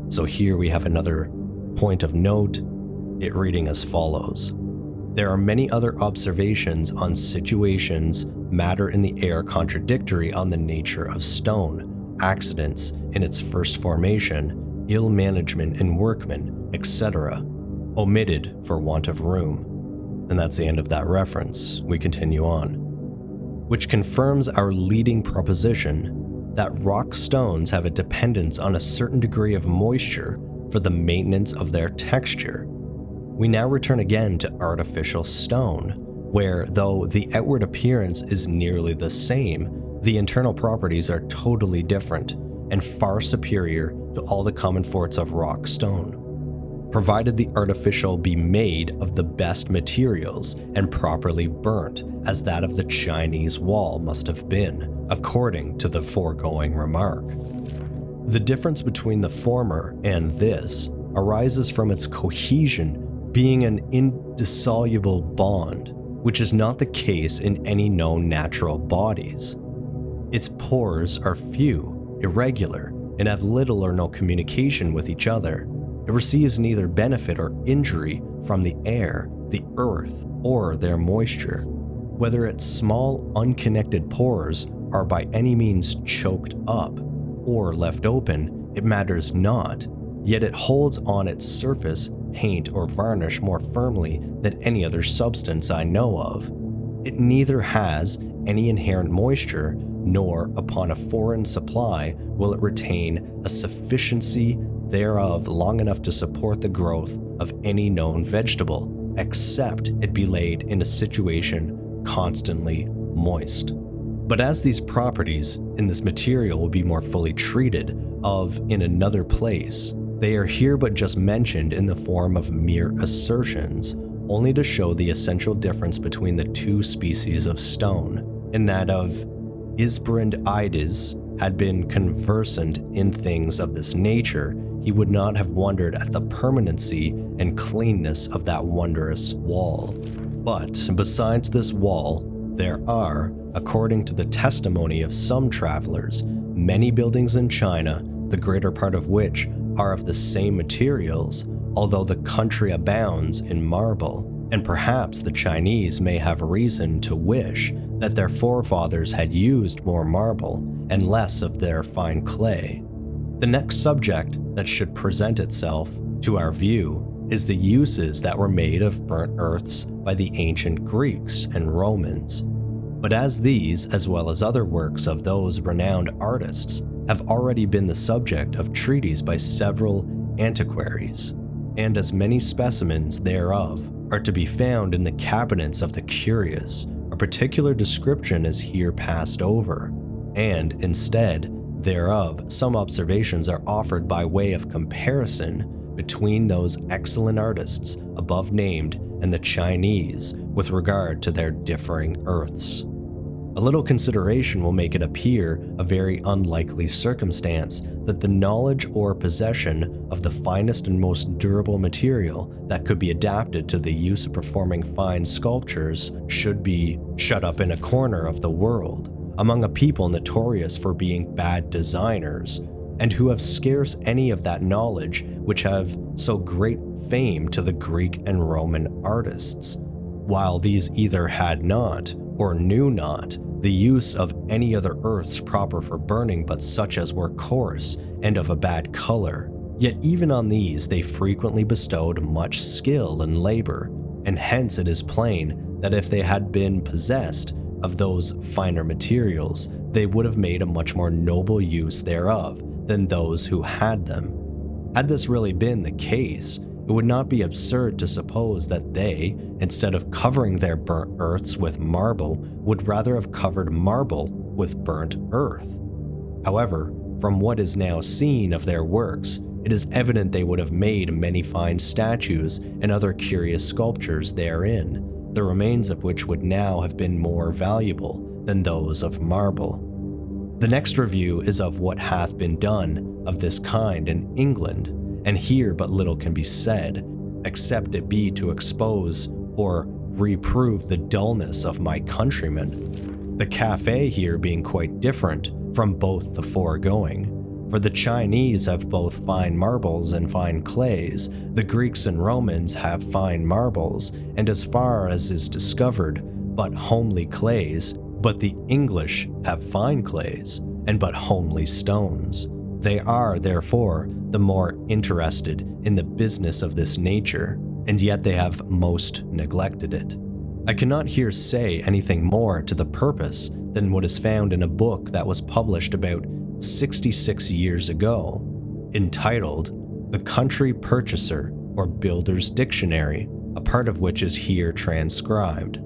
So here we have another point of note, it reading as follows. There are many other observations on situations, matter in the air contradictory on the nature of stone, accidents in its first formation, ill management in workmen, etc., omitted for want of room. And that's the end of that reference. We continue on. Which confirms our leading proposition that rock stones have a dependence on a certain degree of moisture for the maintenance of their texture. We now return again to artificial stone, where, though the outward appearance is nearly the same, the internal properties are totally different and far superior to all the common forts of rock stone, provided the artificial be made of the best materials and properly burnt, as that of the Chinese wall must have been, according to the foregoing remark. The difference between the former and this arises from its cohesion being an indissoluble bond, which is not the case in any known natural bodies. Its pores are few, irregular, and have little or no communication with each other. It receives neither benefit or injury from the air, the earth, or their moisture. Whether its small, unconnected pores are by any means choked up or left open, it matters not, yet it holds on its surface paint or varnish more firmly than any other substance I know of. It neither has any inherent moisture, nor upon a foreign supply will it retain a sufficiency thereof long enough to support the growth of any known vegetable, except it be laid in a situation constantly moist. But as these properties in this material will be more fully treated of in another place, they are here but just mentioned in the form of mere assertions, only to show the essential difference between the two species of stone, in that of Isbrand-Ides had been conversant in things of this nature, he would not have wondered at the permanency and cleanness of that wondrous wall. But besides this wall, there are, according to the testimony of some travelers, many buildings in China, the greater part of which are of the same materials, although the country abounds in marble, and perhaps the Chinese may have reason to wish that their forefathers had used more marble and less of their fine clay. The next subject that should present itself to our view is the uses that were made of burnt earths by the ancient Greeks and Romans. But as these, as well as other works of those renowned artists, have already been the subject of treaties by several antiquaries, and as many specimens thereof are to be found in the cabinets of the curious, a particular description is here passed over, and instead thereof some observations are offered by way of comparison between those excellent artists above named and the Chinese with regard to their differing earths. A little consideration will make it appear a very unlikely circumstance that the knowledge or possession of the finest and most durable material that could be adapted to the use of performing fine sculptures should be shut up in a corner of the world, among a people notorious for being bad designers, and who have scarce any of that knowledge which have so great fame to the Greek and Roman artists, while these either had not, or knew not, the use of any other earths proper for burning but such as were coarse and of a bad color. Yet even on these they frequently bestowed much skill and labor, and hence it is plain that if they had been possessed of those finer materials, they would have made a much more noble use thereof than those who had them. Had this really been the case, it would not be absurd to suppose that they, instead of covering their burnt earths with marble, would rather have covered marble with burnt earth. However, from what is now seen of their works, it is evident they would have made many fine statues and other curious sculptures therein, the remains of which would now have been more valuable than those of marble. The next review is of what hath been done of this kind in England, and here but little can be said, except it be to expose or reprove the dullness of my countrymen, the cafe here being quite different from both the foregoing. For the Chinese have both fine marbles and fine clays, the Greeks and Romans have fine marbles, and as far as is discovered, but homely clays, but the English have fine clays, and but homely stones. They are, therefore, the more interested in the business of this nature, and yet they have most neglected it. I cannot here say anything more to the purpose than what is found in a book that was published about 66 years ago, entitled The Country Purchaser or Builder's Dictionary, a part of which is here transcribed.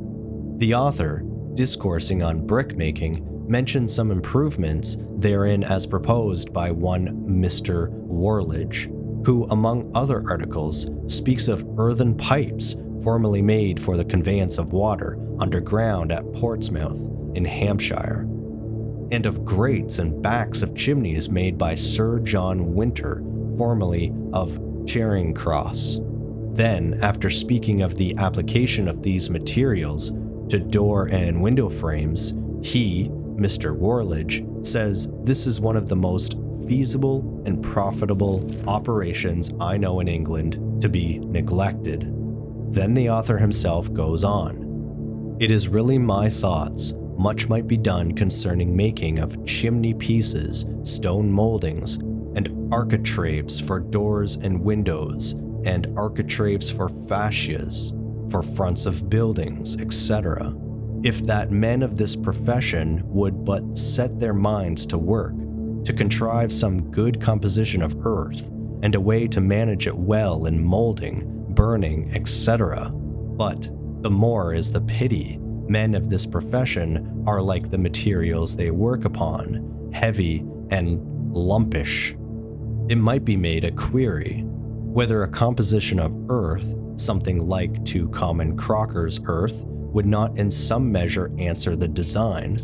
The author, discoursing on brickmaking, mentions some improvements therein as proposed by one Mr. Worledge, who, among other articles, speaks of earthen pipes formerly made for the conveyance of water underground at Portsmouth in Hampshire, and of grates and backs of chimneys made by Sir John Winter, formerly of Charing Cross. Then, after speaking of the application of these materials to door and window frames, he, Mr. Worledge, says this is one of the most feasible and profitable operations I know in England to be neglected. Then the author himself goes on. It is really my thoughts much might be done concerning making of chimney pieces, stone moldings, and architraves for doors and windows, and architraves for fascias, for fronts of buildings, etc. If that men of this profession would but set their minds to work, to contrive some good composition of earth, and a way to manage it well in molding, burning, etc. But the more is the pity, men of this profession are like the materials they work upon, heavy and lumpish. It might be made a query, whether a composition of earth, something like to common Crocker's earth, would not in some measure answer the design,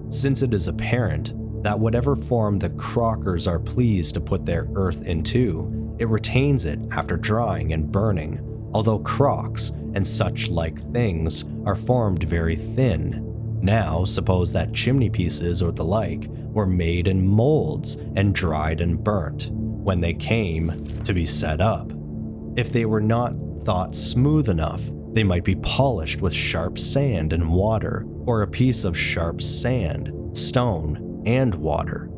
since it is apparent that whatever form the Crockers are pleased to put their earth into, it retains it after drying and burning, although crocks and such like things are formed very thin. Now suppose that chimney pieces or the like were made in molds and dried and burnt when they came to be set up. If they were not thought smooth enough, they might be polished with sharp sand and water, or a piece of sharp sand, stone, and water.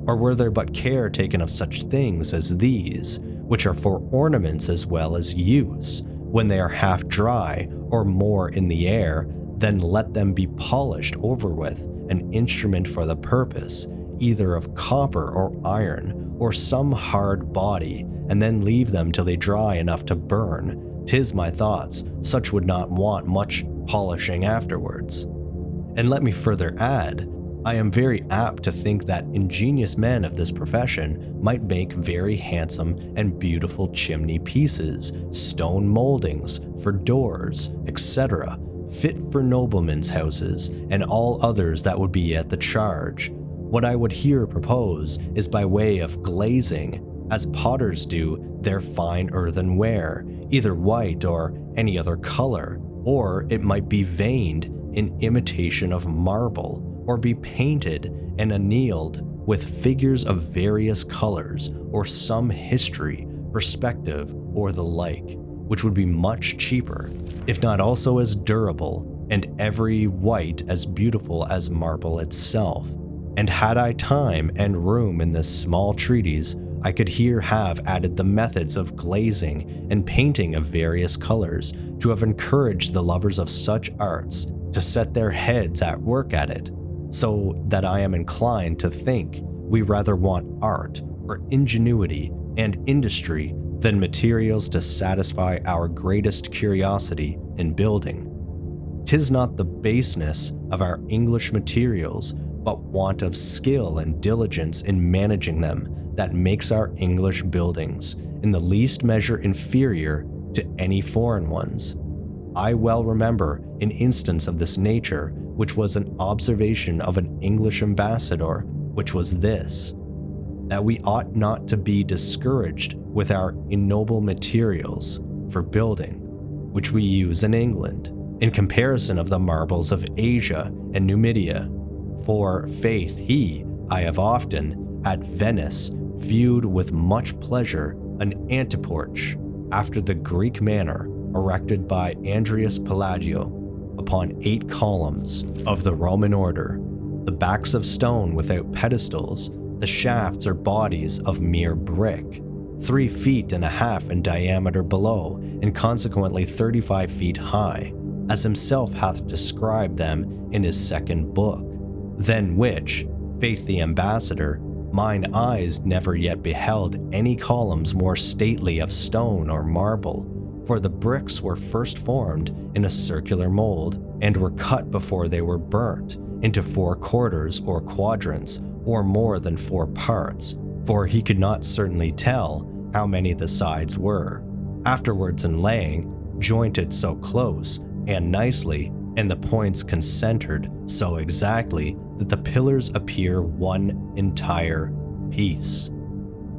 Or were there but care taken of such things as these, which are for ornaments as well as use, when they are half dry or more in the air, then let them be polished over with an instrument for the purpose, either of copper or iron, or some hard body, and then leave them till they dry enough to burn. 'Tis my thoughts, such would not want much polishing afterwards. And let me further add, I am very apt to think that ingenious men of this profession might make very handsome and beautiful chimney pieces, stone moldings for doors, etc., fit for noblemen's houses, and all others that would be at the charge. What I would here propose is by way of glazing, as potters do their fine earthenware, either white or any other color, or it might be veined in imitation of marble, or be painted and annealed with figures of various colors, or some history, perspective, or the like, which would be much cheaper, if not also as durable, and every white as beautiful as marble itself. And had I time and room in this small treatise, I could here have added the methods of glazing and painting of various colors, to have encouraged the lovers of such arts to set their heads at work at it, so that I am inclined to think we rather want art, or ingenuity and industry, than materials to satisfy our greatest curiosity in building. 'Tis not the baseness of our English materials, but want of skill and diligence in managing them, that makes our English buildings in the least measure inferior to any foreign ones. I well remember an instance of this nature, which was an observation of an English ambassador, which was this: that we ought not to be discouraged with our ignoble materials for building, which we use in England, in comparison of the marbles of Asia and Numidia. For faith I have often, at Venice, viewed with much pleasure an antiporch, after the Greek manner, erected by Andreas Palladio, upon 8 columns of the Roman order, the backs of stone without pedestals, the shafts or bodies of mere brick, 3 feet and a half in diameter below, and consequently 35 feet high, as himself hath described them in his 2nd book. Than which, faith the ambassador, mine eyes never yet beheld any columns more stately of stone or marble, for the bricks were first formed in a circular mold, and were cut before they were burnt into 4 quarters or quadrants, or more than 4 parts, for he could not certainly tell how many the sides were. Afterwards in laying, jointed so close and nicely, and the points concentred so exactly, that the pillars appear one entire piece.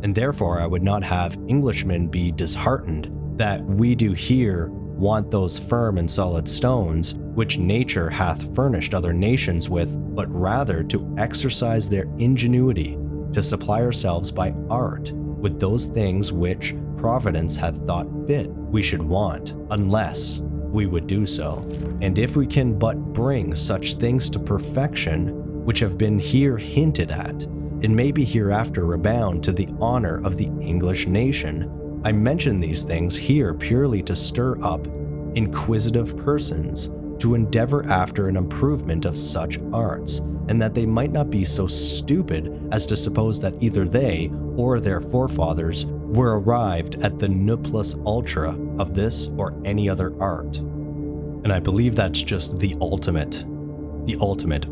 And therefore I would not have Englishmen be disheartened that we do here want those firm and solid stones, which nature hath furnished other nations with, but rather to exercise their ingenuity, to supply ourselves by art with those things which Providence hath thought fit we should want, unless we would do so. And if we can but bring such things to perfection, which have been here hinted at, it may be hereafter rebound to the honor of the English nation. I mention these things here purely to stir up inquisitive persons, to endeavor after an improvement of such arts, and that they might not be so stupid as to suppose that either they or their forefathers were arrived at the ne plus ultra of this or any other art. And I believe that's just the ultimate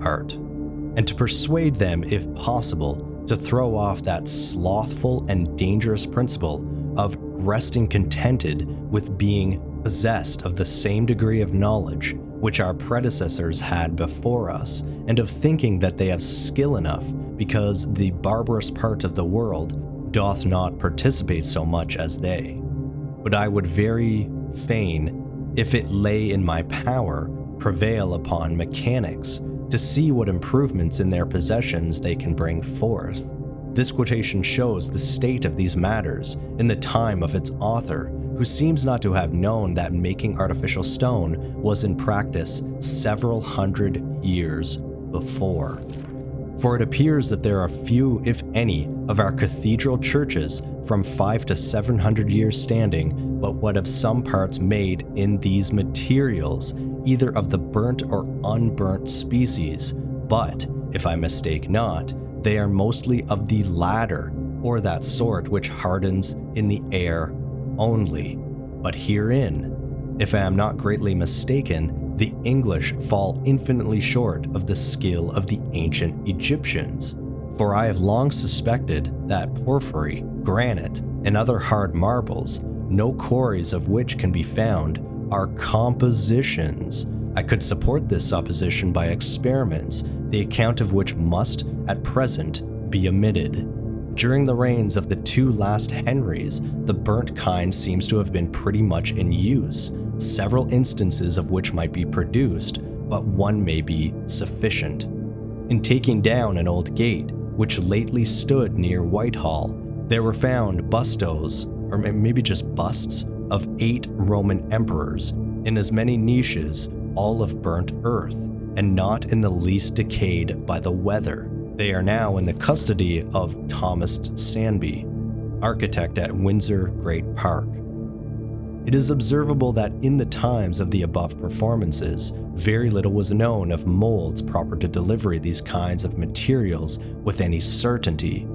art. And to persuade them, if possible, to throw off that slothful and dangerous principle of resting contented with being possessed of the same degree of knowledge which our predecessors had before us, and of thinking that they have skill enough because the barbarous part of the world doth not participate so much as they. But I would very fain, if it lay in my power, prevail upon mechanics, to see what improvements in their possessions they can bring forth. This quotation shows the state of these matters in the time of its author, who seems not to have known that making artificial stone was in practice several hundred years before. For it appears that there are few, if any, of our cathedral churches from 500 to 700 years standing, but what of some parts made in these materials, either of the burnt or unburnt species, but, if I mistake not, they are mostly of the latter, or that sort which hardens in the air only. But herein, if I am not greatly mistaken, the English fall infinitely short of the skill of the ancient Egyptians. For I have long suspected that porphyry, granite, and other hard marbles, no quarries of which can be found, are compositions. I could support this supposition by experiments, the account of which must, at present, be omitted. During the reigns of the two last Henrys, the burnt kind seems to have been pretty much in use, several instances of which might be produced, but one may be sufficient. In taking down an old gate, which lately stood near Whitehall, there were found bustos, or maybe just busts, of 8 Roman emperors, in as many niches, all of burnt earth, and not in the least decayed by the weather. They are now in the custody of Thomas Sandby, architect at Windsor Great Park. It is observable that in the times of the above performances, very little was known of molds proper to deliver these kinds of materials with any certainty.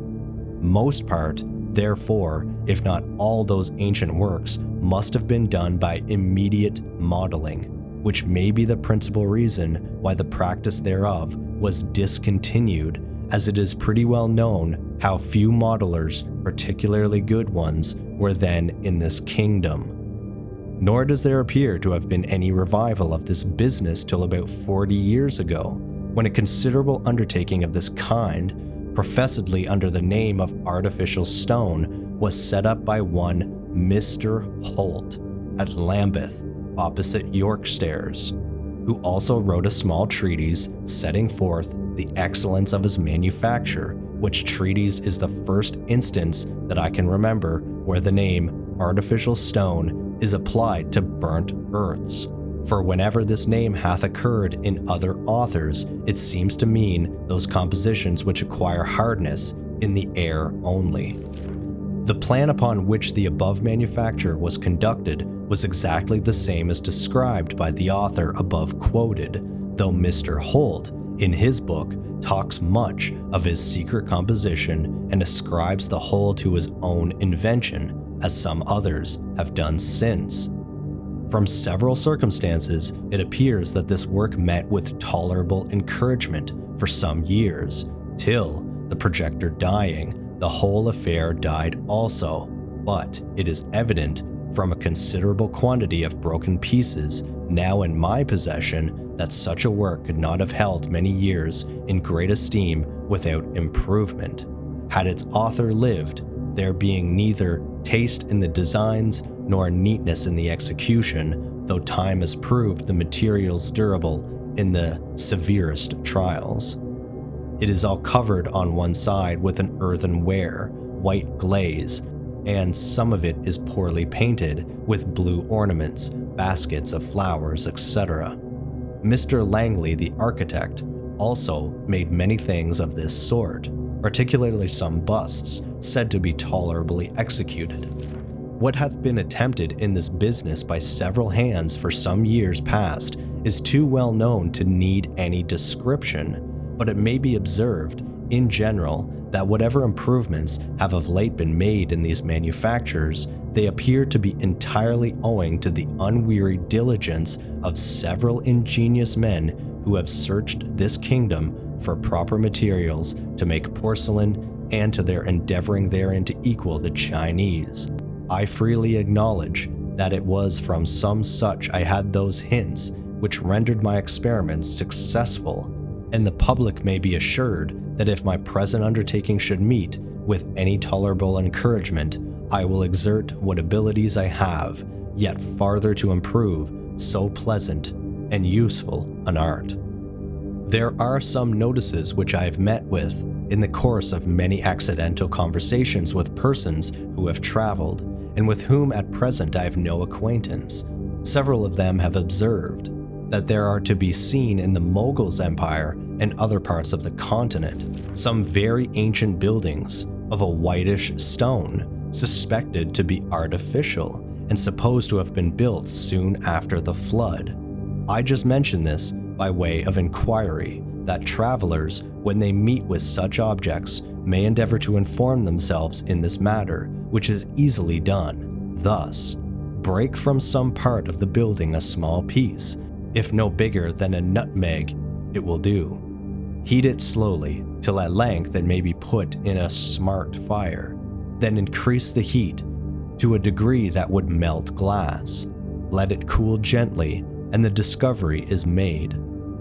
Most part, therefore, if not all those ancient works, must have been done by immediate modeling, which may be the principal reason why the practice thereof was discontinued, as it is pretty well known how few modelers, particularly good ones, were then in this kingdom. Nor does there appear to have been any revival of this business till about 40 years ago, when a considerable undertaking of this kind, professedly under the name of artificial stone, was set up by one Mr. Holt at Lambeth, opposite York Stairs, who also wrote a small treatise setting forth the excellence of his manufacture, which treatise is the first instance that I can remember where the name artificial stone is applied to burnt earths. For whenever this name hath occurred in other authors, it seems to mean those compositions which acquire hardness in the air only. The plan upon which the above manufacture was conducted was exactly the same as described by the author above quoted, though Mr. Holt, in his book, talks much of his secret composition and ascribes the whole to his own invention, as some others have done since. From several circumstances, it appears that this work met with tolerable encouragement for some years, till, the projector dying, the whole affair died also, but it is evident from a considerable quantity of broken pieces now in my possession that such a work could not have held many years in great esteem without improvement, had its author lived, there being neither taste in the designs nor neatness in the execution, though time has proved the materials durable in the severest trials. It is all covered on one side with an earthenware, white glaze, and some of it is poorly painted with blue ornaments, baskets of flowers, etc. Mr. Langley, the architect, also made many things of this sort, particularly some busts, said to be tolerably executed. What hath been attempted in this business by several hands for some years past is too well known to need any description, but it may be observed, in general, that whatever improvements have of late been made in these manufactures, they appear to be entirely owing to the unwearied diligence of several ingenious men who have searched this kingdom for proper materials to make porcelain, and to their endeavoring therein to equal the Chinese. I freely acknowledge that it was from some such I had those hints which rendered my experiments successful, and the public may be assured that if my present undertaking should meet with any tolerable encouragement, I will exert what abilities I have, yet farther to improve so pleasant and useful an art. There are some notices which I have met with in the course of many accidental conversations with persons who have traveled, and with whom at present I have no acquaintance. Several of them have observed that there are to be seen in the Mogul's Empire and other parts of the continent some very ancient buildings of a whitish stone, suspected to be artificial and supposed to have been built soon after the flood. I just mention this by way of inquiry, that travelers, when they meet with such objects, may endeavor to inform themselves in this matter, which is easily done. Thus, break from some part of the building a small piece, if no bigger than a nutmeg, it will do. Heat it slowly, till at length it may be put in a smart fire. Then increase the heat to a degree that would melt glass. Let it cool gently, and the discovery is made.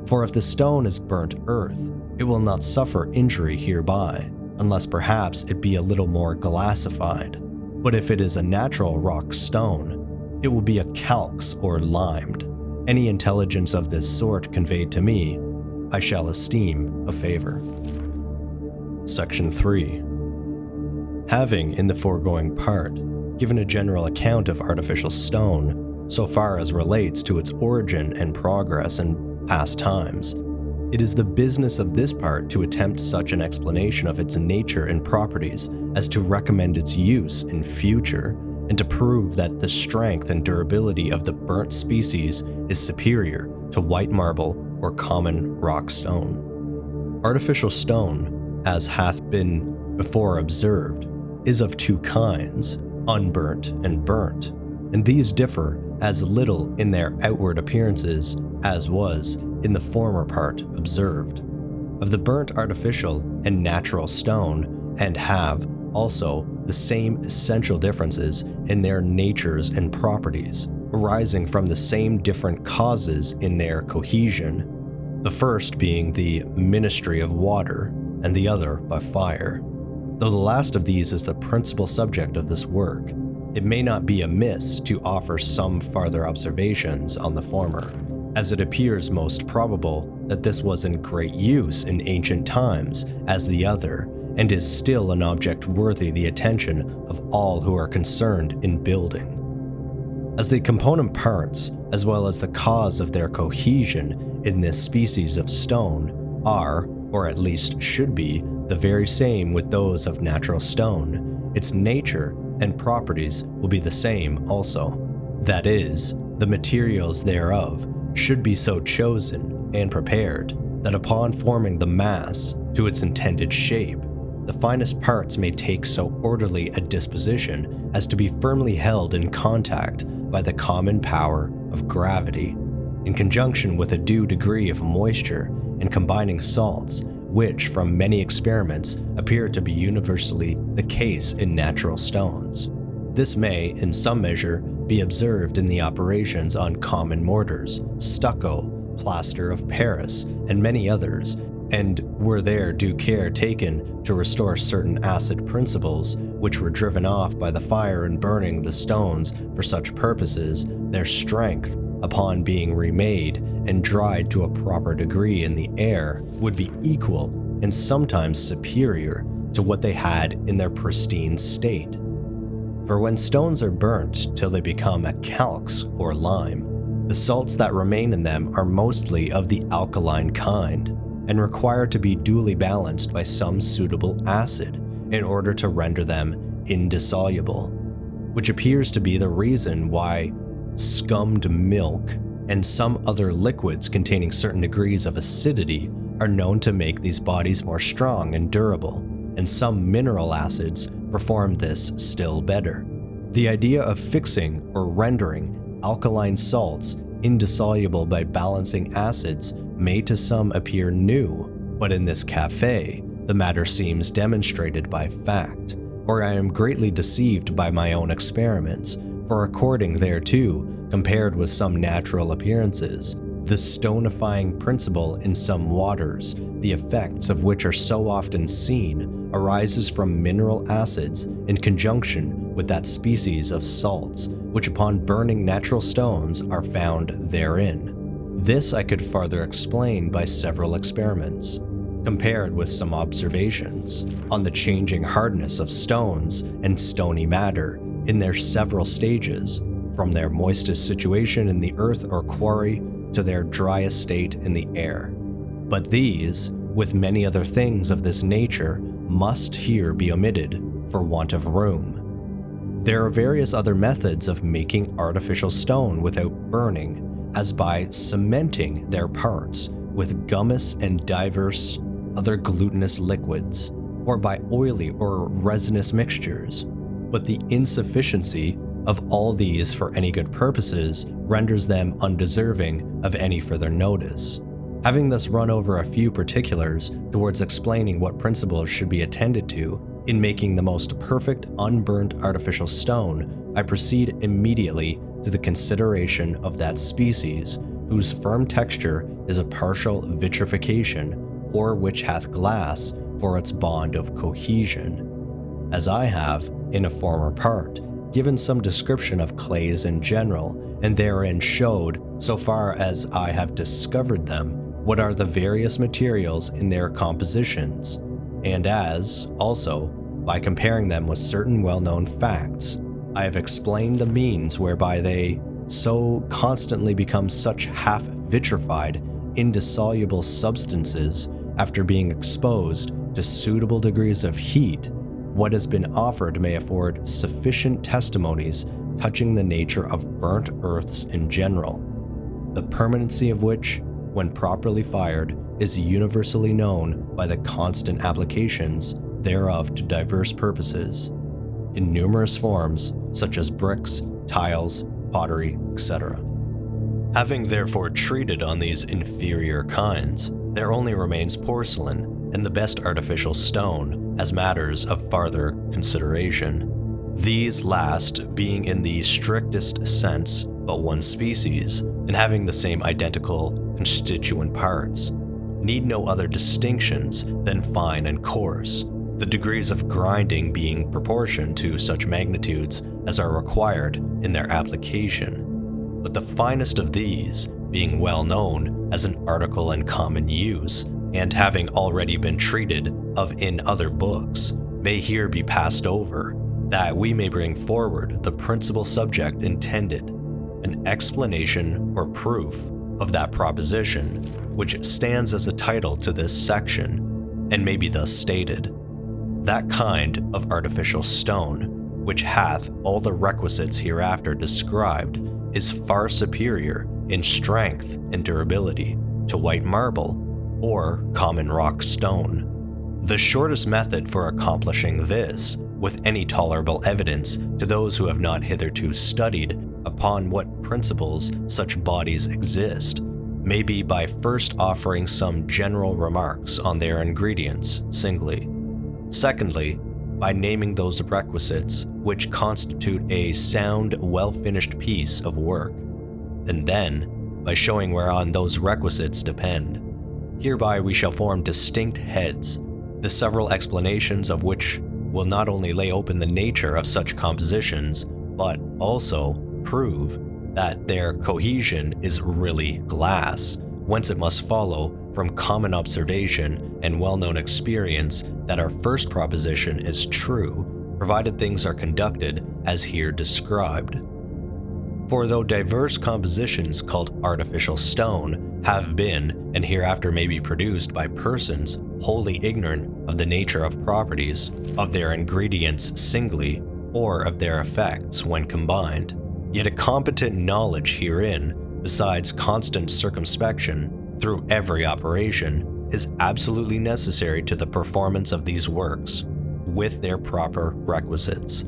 For if the stone is burnt earth, it will not suffer injury hereby, unless perhaps it be a little more glassified. But if it is a natural rock stone, it will be a calx or limed. Any intelligence of this sort conveyed to me, I shall esteem a favor. Section 3. Having, in the foregoing part, given a general account of artificial stone, so far as relates to its origin and progress in past times, it is the business of this part to attempt such an explanation of its nature and properties as to recommend its use in future, and to prove that the strength and durability of the burnt species is superior to white marble or common rock stone. Artificial stone, as hath been before observed, is of two kinds, unburnt and burnt, and these differ as little in their outward appearances as was in the former part observed. Of the burnt artificial and natural stone, and have also the same essential differences in their natures and properties, arising from the same different causes in their cohesion, the first being the ministry of water, and the other by fire. Though the last of these is the principal subject of this work, it may not be amiss to offer some farther observations on the former, as it appears most probable that this was in great use in ancient times as the other, and is still an object worthy the attention of all who are concerned in building. As the component parts, as well as the cause of their cohesion in this species of stone, are, or at least should be, the very same with those of natural stone, its nature and properties will be the same also. That is, the materials thereof should be so chosen and prepared that upon forming the mass to its intended shape, the finest parts may take so orderly a disposition as to be firmly held in contact by the common power of gravity, in conjunction with a due degree of moisture and combining salts, which from many experiments appear to be universally the case in natural stones. This may, in some measure, be observed in the operations on common mortars, stucco, plaster of Paris, and many others, and were there due care taken to restore certain acid principles which were driven off by the fire in burning the stones for such purposes, their strength, upon being remade and dried to a proper degree in the air, would be equal and sometimes superior to what they had in their pristine state. For when stones are burnt till they become a calx or lime, the salts that remain in them are mostly of the alkaline kind, and require to be duly balanced by some suitable acid in order to render them indissoluble, which appears to be the reason why scummed milk and some other liquids containing certain degrees of acidity are known to make these bodies more strong and durable, and some mineral acids perform this still better. The idea of fixing or rendering alkaline salts indissoluble by balancing acids may to some appear new, but in this cafe, the matter seems demonstrated by fact, or I am greatly deceived by my own experiments, for according thereto, compared with some natural appearances, the stonifying principle in some waters, the effects of which are so often seen, arises from mineral acids in conjunction with that species of salts, which upon burning natural stones are found therein. This I could farther explain by several experiments, compared with some observations on the changing hardness of stones and stony matter in their several stages, from their moistest situation in the earth or quarry to their driest state in the air. But these, with many other things of this nature, must here be omitted for want of room. There are various other methods of making artificial stone without burning, as by cementing their parts with gummus and diverse other glutinous liquids, or by oily or resinous mixtures. But the insufficiency of all these for any good purposes renders them undeserving of any further notice. Having thus run over a few particulars towards explaining what principles should be attended to in making the most perfect unburnt artificial stone, I proceed immediately to the consideration of that species whose firm texture is a partial vitrification, or which hath glass for its bond of cohesion. As I have, in a former part, given some description of clays in general, and therein showed, so far as I have discovered them, what are the various materials in their compositions, and as, also, by comparing them with certain well-known facts, I have explained the means whereby they so constantly become such half-vitrified, indissoluble substances after being exposed to suitable degrees of heat. What has been offered may afford sufficient testimonies touching the nature of burnt earths in general, the permanency of which, when properly fired, is universally known by the constant applications thereof to diverse purposes, in numerous forms, such as bricks, tiles, pottery, etc. Having therefore treated on these inferior kinds, there only remains porcelain and the best artificial stone as matters of farther consideration. These last being in the strictest sense but one species, and having the same identical constituent parts, need no other distinctions than fine and coarse, the degrees of grinding being proportioned to such magnitudes as are required in their application. But the finest of these, being well known as an article in common use, and having already been treated of in other books, may here be passed over, that we may bring forward the principal subject intended, an explanation or proof of that proposition, which stands as a title to this section, and may be thus stated. That kind of artificial stone, which hath all the requisites hereafter described, is far superior in strength and durability to white marble or common rock stone. The shortest method for accomplishing this, with any tolerable evidence to those who have not hitherto studied upon what principles such bodies exist, may be by first offering some general remarks on their ingredients singly. Secondly, by naming those requisites which constitute a sound, well-finished piece of work, and then by showing whereon those requisites depend. Hereby we shall form distinct heads, the several explanations of which will not only lay open the nature of such compositions, but also prove that their cohesion is really glass, whence it must follow from common observation and well-known experience that our first proposition is true, provided things are conducted as here described. For though diverse compositions called artificial stone have been, and hereafter may be produced by persons wholly ignorant of the nature of properties, of their ingredients singly, or of their effects when combined, yet a competent knowledge herein, besides constant circumspection through every operation, is absolutely necessary to the performance of these works, with their proper requisites.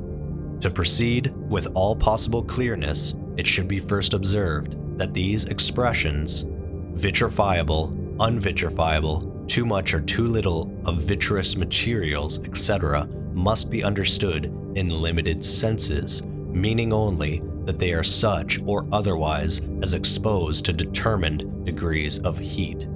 To proceed with all possible clearness, it should be first observed that these expressions, vitrifiable, unvitrifiable, too much or too little of vitreous materials, etc., must be understood in limited senses, meaning only that they are such or otherwise as exposed to determined degrees of heat.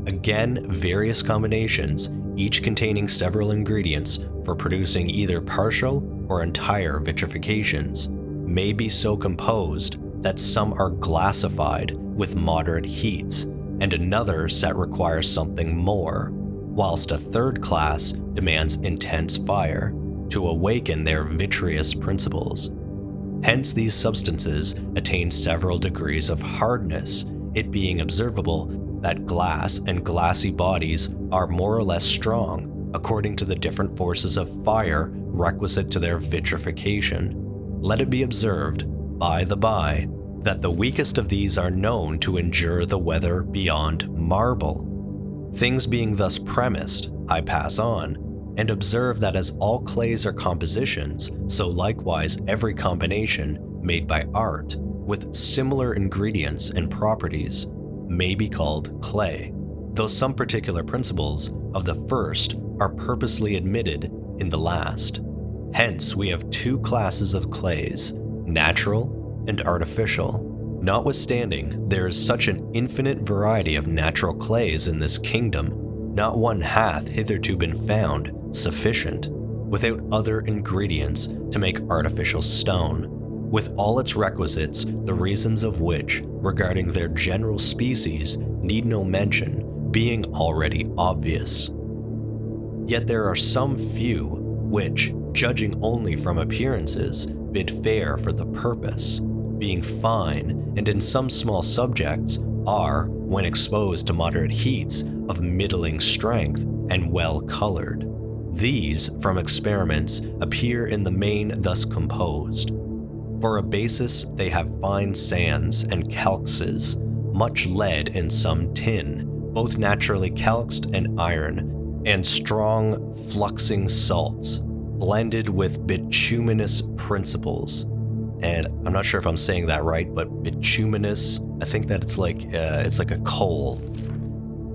Again, various combinations, each containing several ingredients for producing either partial or entire vitrifications, may be so composed that some are glassified with moderate heats, and another set requires something more, whilst a third class demands intense fire to awaken their vitreous principles. Hence these substances attain several degrees of hardness, it being observable that glass and glassy bodies are more or less strong according to the different forces of fire requisite to their vitrification. Let it be observed, by the by, that the weakest of these are known to endure the weather beyond marble. Things being thus premised, I pass on, and observe that as all clays are compositions, so likewise every combination made by art, with similar ingredients and properties, may be called clay, though some particular principles of the first are purposely admitted in the last. Hence, we have two classes of clays, natural and artificial. Notwithstanding, there is such an infinite variety of natural clays in this kingdom, not one hath hitherto been found sufficient, without other ingredients, to make artificial stone, with all its requisites, the reasons of which, regarding their general species, need no mention, being already obvious. Yet there are some few which, judging only from appearances, bid fair for the purpose, being fine, and in some small subjects are, when exposed to moderate heats, of middling strength and well colored. These, from experiments, appear in the main thus composed. For a basis they have fine sands and calxes, much lead and some tin, both naturally calxed and iron, and strong fluxing salts, blended with bituminous principles. And I'm not sure if I'm saying that right, but bituminous, I think that it's like a coal.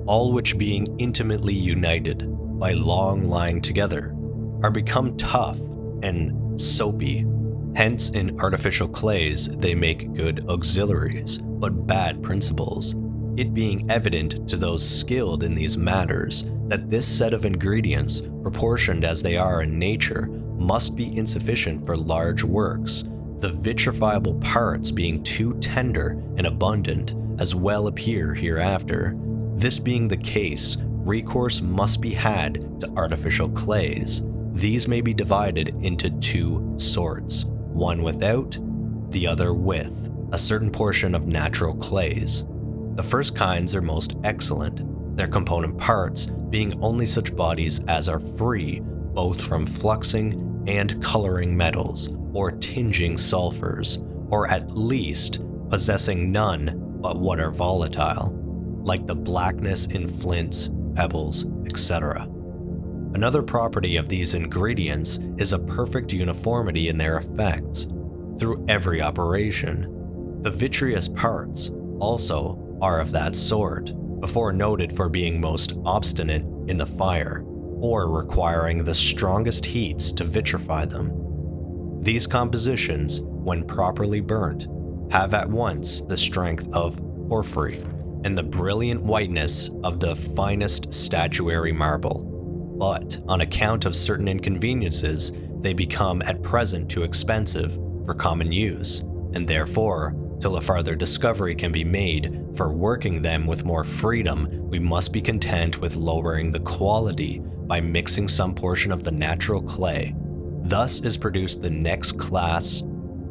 All which being intimately united by long lying together, are become tough and soapy. Hence in artificial clays they make good auxiliaries, but bad principles. It being evident to those skilled in these matters that this set of ingredients, proportioned as they are in nature, must be insufficient for large works, the vitrifiable parts being too tender and abundant, as well appear hereafter. This being the case, recourse must be had to artificial clays. These may be divided into two sorts, one without, the other with, a certain portion of natural clays. The first kinds are most excellent, their component parts being only such bodies as are free, both from fluxing and coloring metals, or tinging sulfurs, or at least possessing none but what are volatile, like the blackness in flints, pebbles, etc. Another property of these ingredients is a perfect uniformity in their effects, through every operation. The vitreous parts, also, are of that sort, before noted for being most obstinate in the fire, or requiring the strongest heats to vitrify them. These compositions, when properly burnt, have at once the strength of porphyry, and the brilliant whiteness of the finest statuary marble, but on account of certain inconveniences, they become at present too expensive for common use, and therefore, till a farther discovery can be made for working them with more freedom, we must be content with lowering the quality by mixing some portion of the natural clay. Thus is produced the next class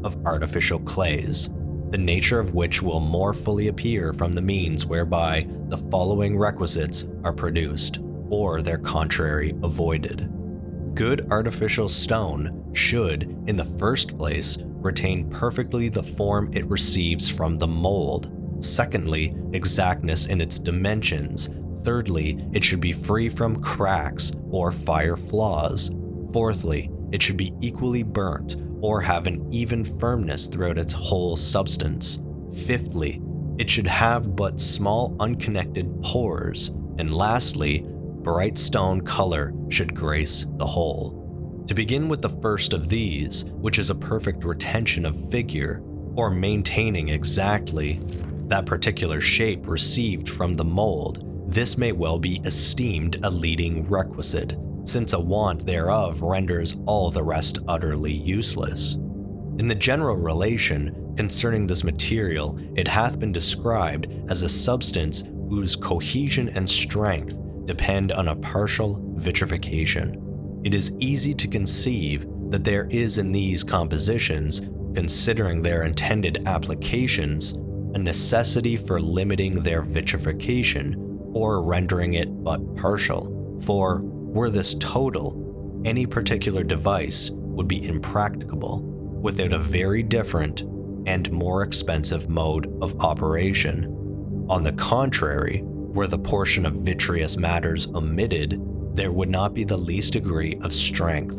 of artificial clays, the nature of which will more fully appear from the means whereby the following requisites are produced, or their contrary avoided. Good artificial stone should, in the first place, retain perfectly the form it receives from the mold. Secondly, exactness in its dimensions. Thirdly, it should be free from cracks or fire flaws. Fourthly, it should be equally burnt or have an even firmness throughout its whole substance. Fifthly, it should have but small unconnected pores. And lastly, bright stone color should grace the whole. To begin with the first of these, which is a perfect retention of figure, or maintaining exactly that particular shape received from the mold, this may well be esteemed a leading requisite, since a want thereof renders all the rest utterly useless. In the general relation concerning this material, it hath been described as a substance whose cohesion and strength depend on a partial vitrification. It is easy to conceive that there is in these compositions, considering their intended applications, a necessity for limiting their vitrification or rendering it but partial. For were this total, any particular device would be impracticable, without a very different and more expensive mode of operation. On the contrary, were the portion of vitreous matters omitted, there would not be the least degree of strength,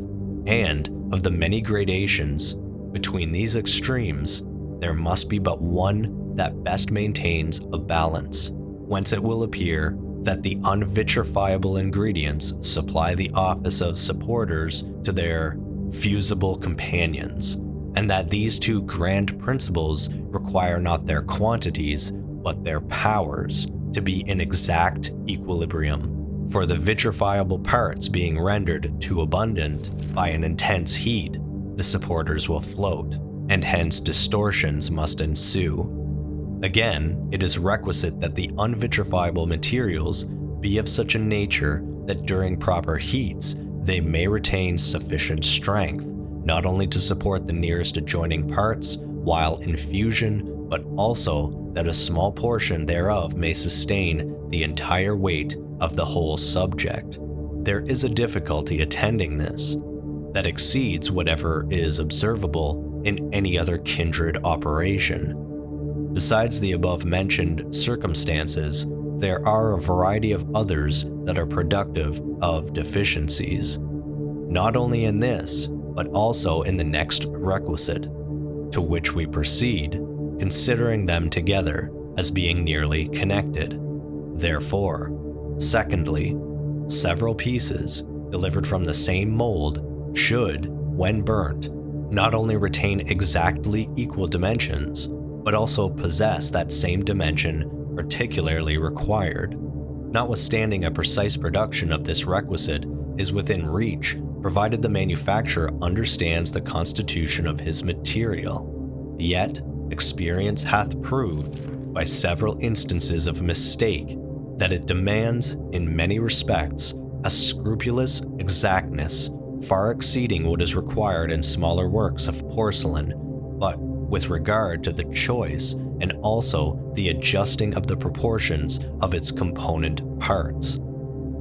and of the many gradations between these extremes, there must be but one that best maintains a balance, whence it will appear that the unvitrifiable ingredients supply the office of supporters to their fusible companions, and that these two grand principles require not their quantities, but their powers, to be in exact equilibrium. For the vitrifiable parts being rendered too abundant by an intense heat, the supporters will float, and hence distortions must ensue. Again, it is requisite that the unvitrifiable materials be of such a nature that during proper heats they may retain sufficient strength, not only to support the nearest adjoining parts while in fusion, but also that a small portion thereof may sustain the entire weight of the whole subject. There is a difficulty attending this that exceeds whatever is observable in any other kindred operation. Besides the above-mentioned circumstances, there are a variety of others that are productive of deficiencies, not only in this, but also in the next requisite, to which we proceed, considering them together as being nearly connected. Therefore, secondly, several pieces delivered from the same mold should, when burnt, not only retain exactly equal dimensions, but also possess that same dimension particularly required. Notwithstanding a precise production of this requisite is within reach, provided the manufacturer understands the constitution of his material. Yet, experience hath proved, by several instances of mistake, that it demands, in many respects, a scrupulous exactness far exceeding what is required in smaller works of porcelain, but with regard to the choice and also the adjusting of the proportions of its component parts.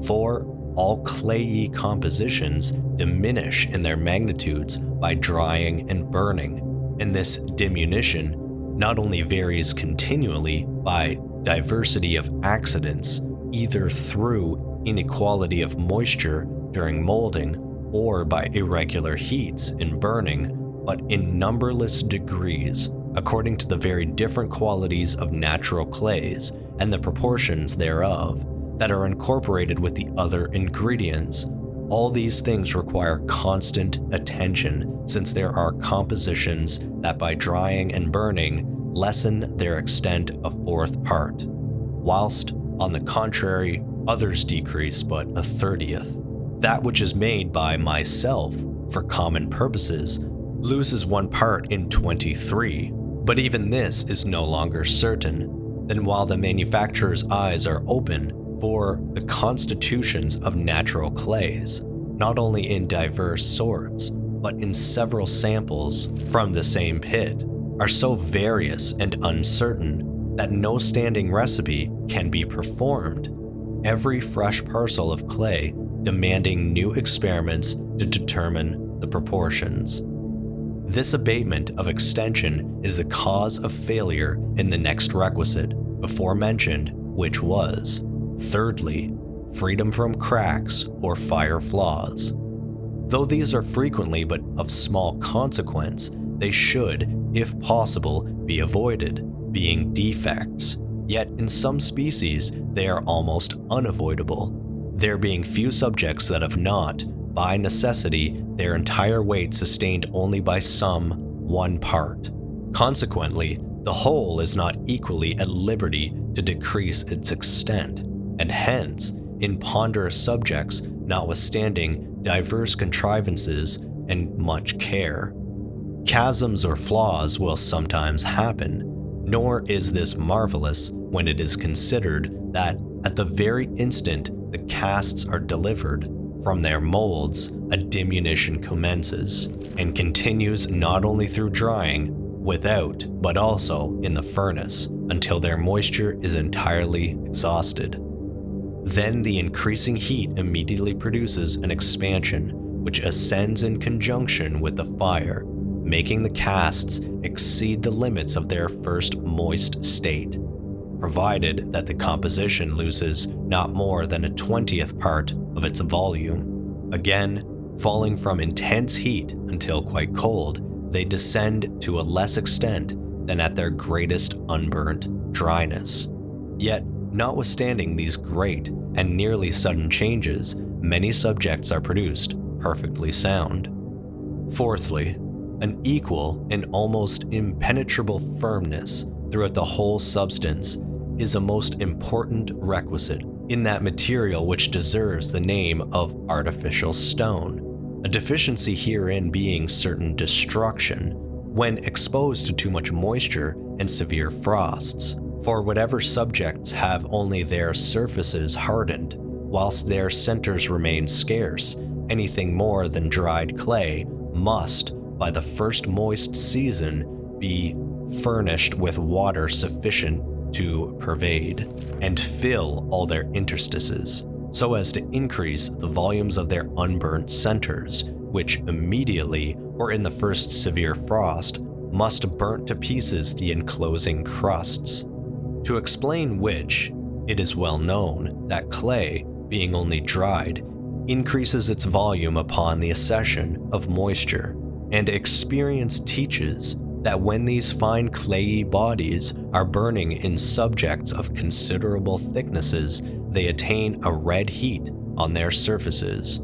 For all clayey compositions diminish in their magnitudes by drying and burning, and this diminution not only varies continually by diversity of accidents, either through inequality of moisture during molding or by irregular heats in burning, but in numberless degrees, according to the very different qualities of natural clays and the proportions thereof that are incorporated with the other ingredients. All these things require constant attention, since there are compositions that by drying and burning lessen their extent a fourth part, whilst, on the contrary, others decrease but a 30th. That which is made by myself for common purposes loses one part in 23, but even this is no longer certain. Then while the manufacturer's eyes are open for the constitutions of natural clays, not only in diverse sorts, but in several samples from the same pit, are so various and uncertain that no standing recipe can be performed, every fresh parcel of clay demanding new experiments to determine the proportions. This abatement of extension is the cause of failure in the next requisite, before mentioned, which was, thirdly, freedom from cracks or fire flaws. Though these are frequently but of small consequence, they should, if possible, be avoided, being defects, yet in some species they are almost unavoidable, there being few subjects that have not, by necessity, their entire weight sustained only by some one part. Consequently, the whole is not equally at liberty to decrease its extent, and hence, in ponderous subjects, notwithstanding diverse contrivances and much care, chasms or flaws will sometimes happen, nor is this marvelous when it is considered that at the very instant the casts are delivered from their molds, a diminution commences, and continues not only through drying without, but also in the furnace, until their moisture is entirely exhausted. Then the increasing heat immediately produces an expansion, which ascends in conjunction with the fire, making the casts exceed the limits of their first moist state, provided that the composition loses not more than a 20th part of its volume. Again, falling from intense heat until quite cold, they descend to a less extent than at their greatest unburnt dryness. Yet, notwithstanding these great and nearly sudden changes, many subjects are produced perfectly sound. Fourthly, an equal and almost impenetrable firmness throughout the whole substance is a most important requisite in that material which deserves the name of artificial stone, a deficiency herein being certain destruction when exposed to too much moisture and severe frosts. For whatever subjects have only their surfaces hardened, whilst their centers remain scarce, anything more than dried clay must, by the first moist season, be furnished with water sufficient to pervade and fill all their interstices, so as to increase the volumes of their unburnt centers, which immediately, or in the first severe frost, must burnt to pieces the enclosing crusts. To explain which, it is well known that clay, being only dried, increases its volume upon the accession of moisture, and experience teaches that when these fine clayey bodies are burning in subjects of considerable thicknesses, they attain a red heat on their surfaces,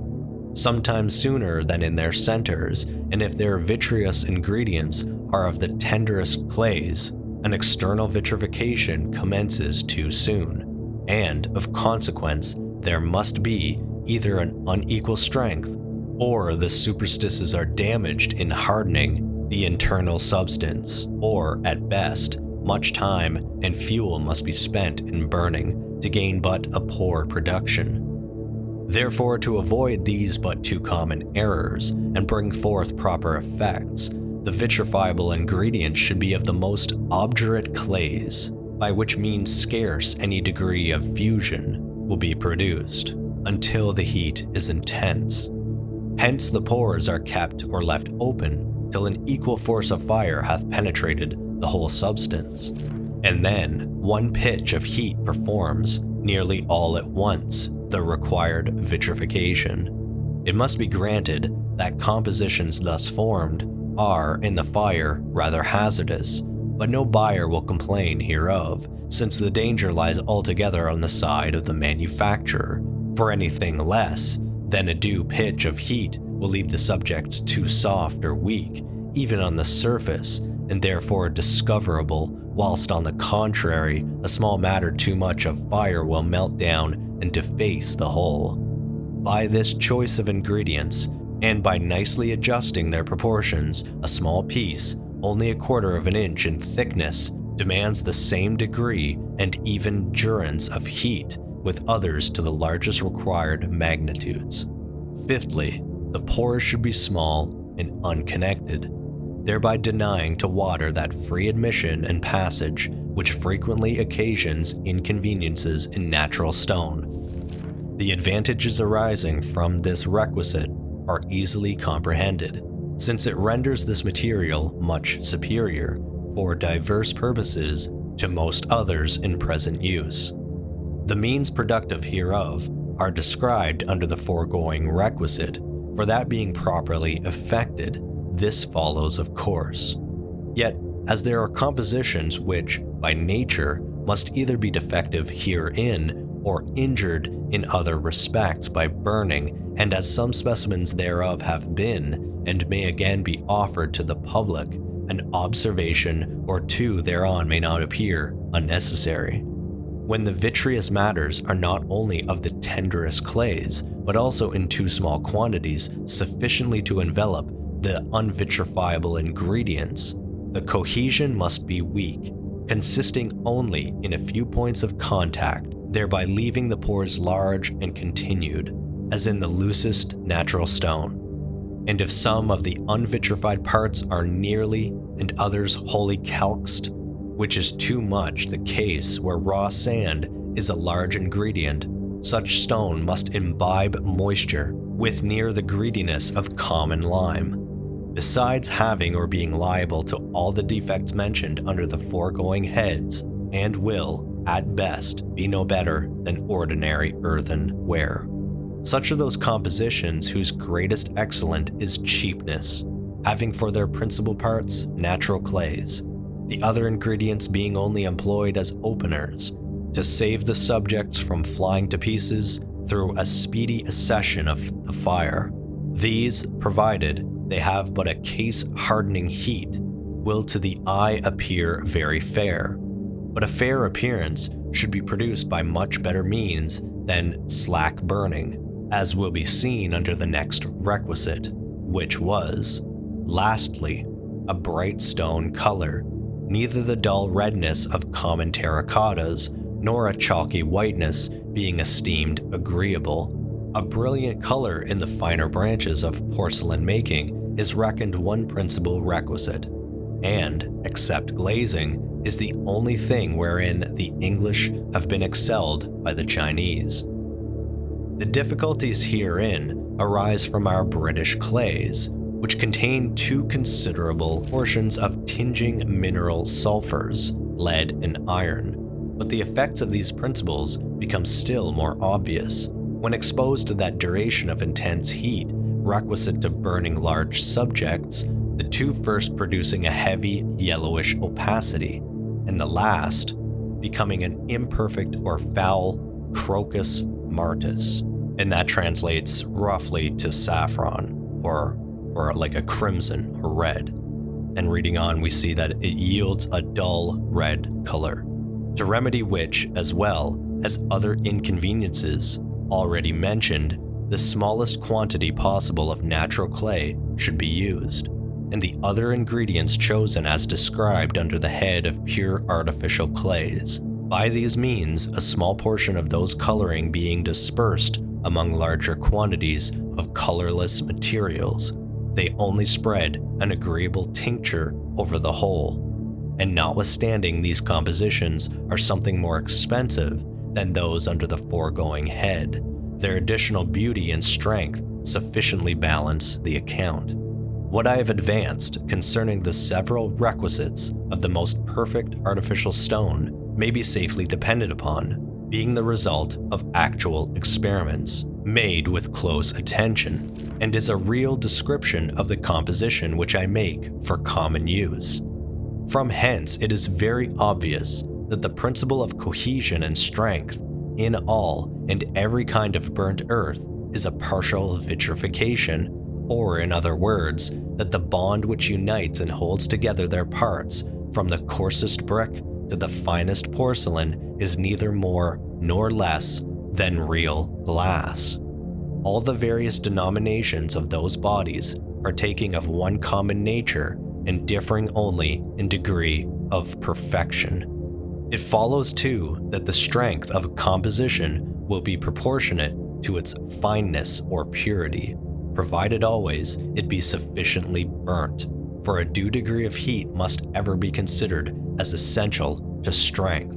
sometimes sooner than in their centers, and if their vitreous ingredients are of the tenderest clays, an external vitrification commences too soon, and, of consequence, there must be either an unequal strength, or the superstices are damaged in hardening the internal substance, or, at best, much time and fuel must be spent in burning to gain but a poor production. Therefore, to avoid these but too common errors and bring forth proper effects, the vitrifiable ingredients should be of the most obdurate clays, by which means scarce any degree of fusion will be produced, until the heat is intense. Hence the pores are kept or left open till an equal force of fire hath penetrated the whole substance, and then one pitch of heat performs, nearly all at once, the required vitrification. It must be granted that compositions thus formed are, in the fire, rather hazardous, but no buyer will complain hereof, since the danger lies altogether on the side of the manufacturer, for anything less than a due pitch of heat will leave the subjects too soft or weak, even on the surface, and therefore discoverable, whilst on the contrary, a small matter too much of fire will melt down and deface the whole. By this choice of ingredients, and by nicely adjusting their proportions, a small piece, only a quarter of an inch in thickness, demands the same degree and even durance of heat with others to the largest required magnitudes. Fifthly, the pores should be small and unconnected, thereby denying to water that free admission and passage which frequently occasions inconveniences in natural stone. The advantages arising from this requisite are easily comprehended, since it renders this material much superior, for diverse purposes, to most others in present use. The means productive hereof are described under the foregoing requisite, for that being properly effected, this follows of course. Yet, as there are compositions which, by nature, must either be defective herein or injured in other respects by burning, and as some specimens thereof have been, and may again be offered to the public, an observation or two thereon may not appear unnecessary. When the vitreous matters are not only of the tenderest clays, but also in too small quantities sufficiently to envelop the unvitrifiable ingredients, the cohesion must be weak, consisting only in a few points of contact, thereby leaving the pores large and continued, as in the loosest natural stone. And if some of the unvitrified parts are nearly and others wholly calxed, which is too much the case where raw sand is a large ingredient, such stone must imbibe moisture with near the greediness of common lime. Besides having or being liable to all the defects mentioned under the foregoing heads, and will, at best, be no better than ordinary earthenware. Such are those compositions whose greatest excellence is cheapness, having for their principal parts natural clays, the other ingredients being only employed as openers, to save the subjects from flying to pieces through a speedy accession of the fire. These, provided they have but a case-hardening heat, will to the eye appear very fair. But a fair appearance should be produced by much better means than slack burning, as will be seen under the next requisite, which was, lastly, a bright stone color, neither the dull redness of common terracottas, nor a chalky whiteness being esteemed agreeable. A brilliant color in the finer branches of porcelain making is reckoned one principal requisite, and, except glazing, is the only thing wherein the English have been excelled by the Chinese. The difficulties herein arise from our British clays, which contain two considerable portions of tinging mineral sulfurs, lead and iron. But the effects of these principles become still more obvious when exposed to that duration of intense heat requisite to burning large subjects, the two first producing a heavy yellowish opacity, and the last becoming an imperfect or foul crocus martis, and that translates roughly to saffron, or like a crimson or red. And reading on, we see that it yields a dull red color, to remedy which, as well as other inconveniences already mentioned, the smallest quantity possible of natural clay should be used, and the other ingredients chosen as described under the head of pure artificial clays. By these means, a small portion of those coloring being dispersed among larger quantities of colorless materials, they only spread an agreeable tincture over the whole. And notwithstanding these compositions are something more expensive than those under the foregoing head, their additional beauty and strength sufficiently balance the account. What I have advanced concerning the several requisites of the most perfect artificial stone may be safely depended upon, being the result of actual experiments made with close attention, and is a real description of the composition which I make for common use. From hence it is very obvious that the principle of cohesion and strength in all and every kind of burnt earth is a partial vitrification, or in other words, that the bond which unites and holds together their parts from the coarsest brick to the finest porcelain is neither more nor less than real glass. All the various denominations of those bodies partaking of one common nature and differing only in degree of perfection. It follows too that the strength of a composition will be proportionate to its fineness or purity, provided always it be sufficiently burnt, for a due degree of heat must ever be considered as essential to strength.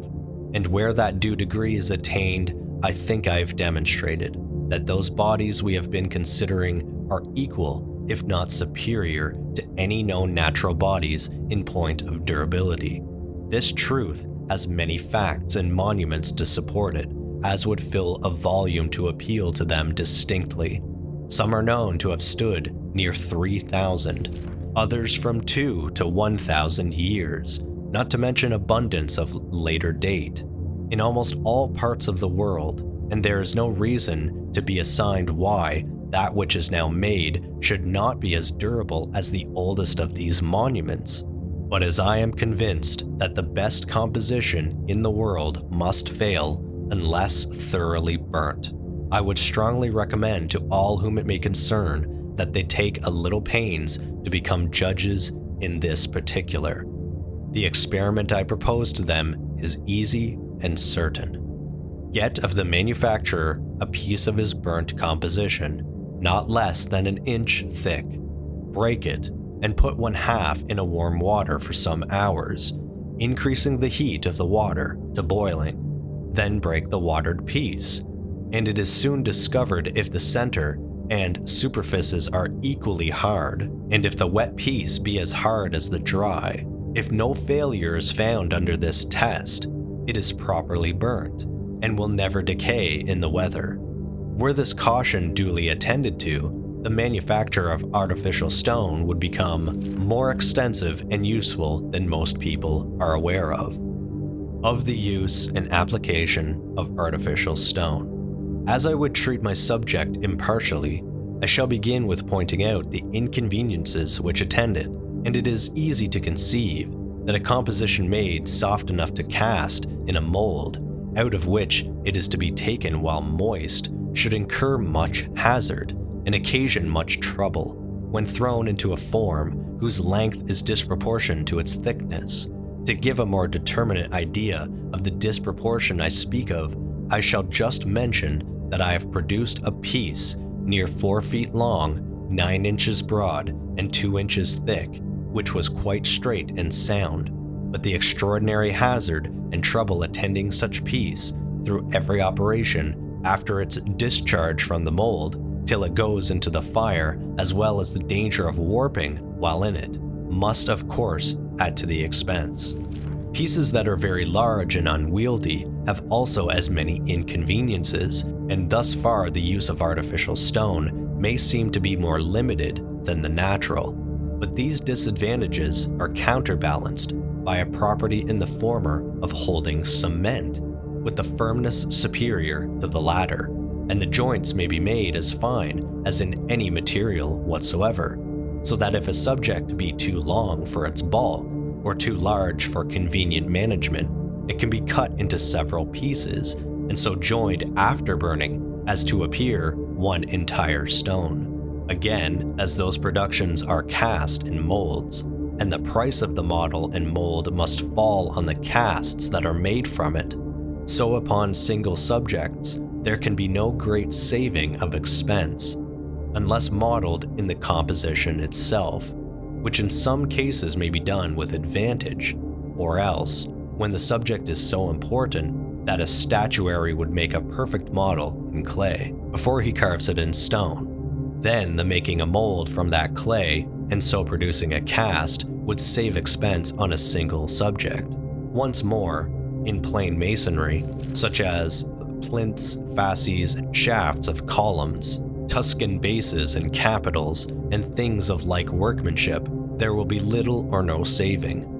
And where that due degree is attained, I think I have demonstrated that those bodies we have been considering are equal, if not superior, to any known natural bodies in point of durability. This truth has many facts and monuments to support it, as would fill a volume to appeal to them distinctly. Some are known to have stood near 3,000, others from 2 to 1,000 years, not to mention abundance of later date, in almost all parts of the world, and there is no reason to be assigned why that which is now made should not be as durable as the oldest of these monuments. But as I am convinced that the best composition in the world must fail unless thoroughly burnt, I would strongly recommend to all whom it may concern that they take a little pains to become judges in this particular. The experiment I propose to them is easy and certain. Get of the manufacturer a piece of his burnt composition, not less than an inch thick. Break it, and put 1/2 in a warm water for some hours, increasing the heat of the water to boiling. Then break the watered piece, and it is soon discovered if the center and superficies are equally hard, and if the wet piece be as hard as the dry, if no failure is found under this test, it is properly burnt, and will never decay in the weather. Were this caution duly attended to, the manufacture of artificial stone would become more extensive and useful than most people are aware of. Of the use and application of artificial stone. As I would treat my subject impartially, I shall begin with pointing out the inconveniences which attend it, and it is easy to conceive that a composition made soft enough to cast in a mold, out of which it is to be taken while moist, should incur much hazard and occasion much trouble when thrown into a form whose length is disproportioned to its thickness. To give a more determinate idea of the disproportion I speak of, I shall just mention that I have produced a piece near 4 feet long, 9 inches broad, and 2 inches thick, which was quite straight and sound, but the extraordinary hazard and trouble attending such piece through every operation after its discharge from the mold till it goes into the fire, as well as the danger of warping while in it, must of course add to the expense. Pieces that are very large and unwieldy have also as many inconveniences, and thus far the use of artificial stone may seem to be more limited than the natural. But these disadvantages are counterbalanced by a property in the former of holding cement, with the firmness superior to the latter, and the joints may be made as fine as in any material whatsoever, so that if a subject be too long for its bulk, or too large for convenient management, it can be cut into several pieces, and so joined after burning as to appear one entire stone. Again, as those productions are cast in molds, and the price of the model and mold must fall on the casts that are made from it, so upon single subjects there can be no great saving of expense, unless modeled in the composition itself, which in some cases may be done with advantage, or else, when the subject is so important that a statuary would make a perfect model in clay before he carves it in stone, then the making a mold from that clay and so producing a cast would save expense on a single subject. Once more, in plain masonry, such as plinths, fasces, and shafts of columns, Tuscan bases and capitals, and things of like workmanship, there will be little or no saving.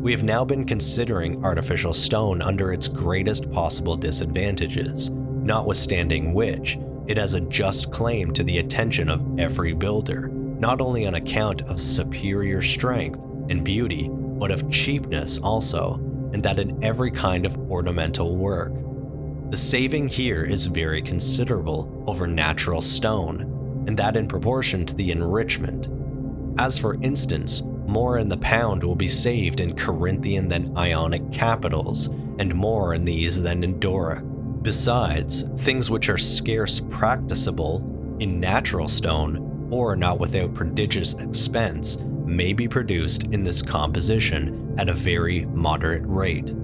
We have now been considering artificial stone under its greatest possible disadvantages, notwithstanding which, it has a just claim to the attention of every builder, not only on account of superior strength and beauty, but of cheapness also, and that in every kind of ornamental work. The saving here is very considerable over natural stone, and that in proportion to the enrichment. As for instance, more in the pound will be saved in Corinthian than Ionic capitals, and more in these than in Doric. Besides, things which are scarce practicable in natural stone, or not without prodigious expense, may be produced in this composition at a very moderate rate.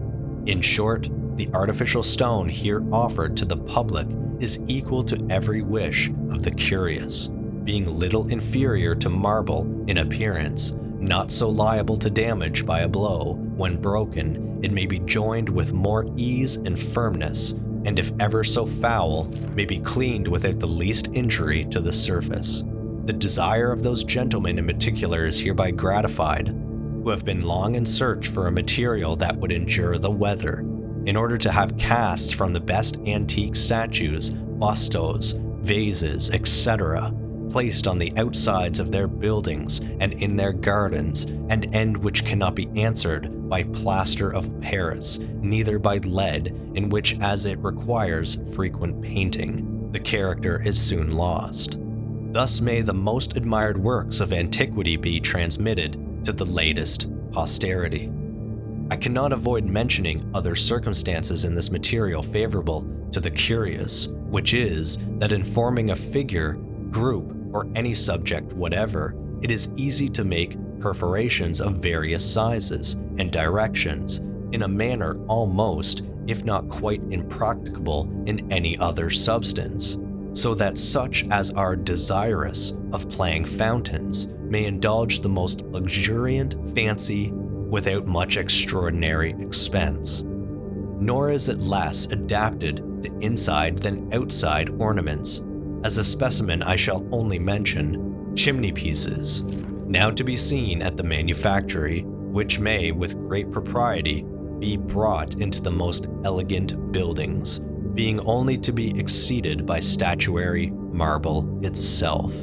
In short, the artificial stone here offered to the public is equal to every wish of the curious, being little inferior to marble in appearance, not so liable to damage by a blow. When broken, it may be joined with more ease and firmness, and if ever so foul, may be cleaned without the least injury to the surface. The desire of those gentlemen in particular is hereby gratified, who have been long in search for a material that would endure the weather, in order to have casts from the best antique statues, bustos, vases, etc., placed on the outsides of their buildings and in their gardens, an end which cannot be answered by plaster of Paris, neither by lead, in which, as it requires frequent painting, the character is soon lost. Thus may the most admired works of antiquity be transmitted to the latest posterity. I cannot avoid mentioning other circumstances in this material favorable to the curious, which is, that in forming a figure, group, or any subject whatever, it is easy to make perforations of various sizes and directions, in a manner almost, if not quite impracticable in any other substance. so that such as are desirous of playing fountains may indulge the most luxuriant fancy without much extraordinary expense. Nor is it less adapted to inside than outside ornaments. As a specimen, I shall only mention chimney pieces, now to be seen at the manufactory, which may, with great propriety, be brought into the most elegant buildings, being only to be exceeded by statuary marble itself.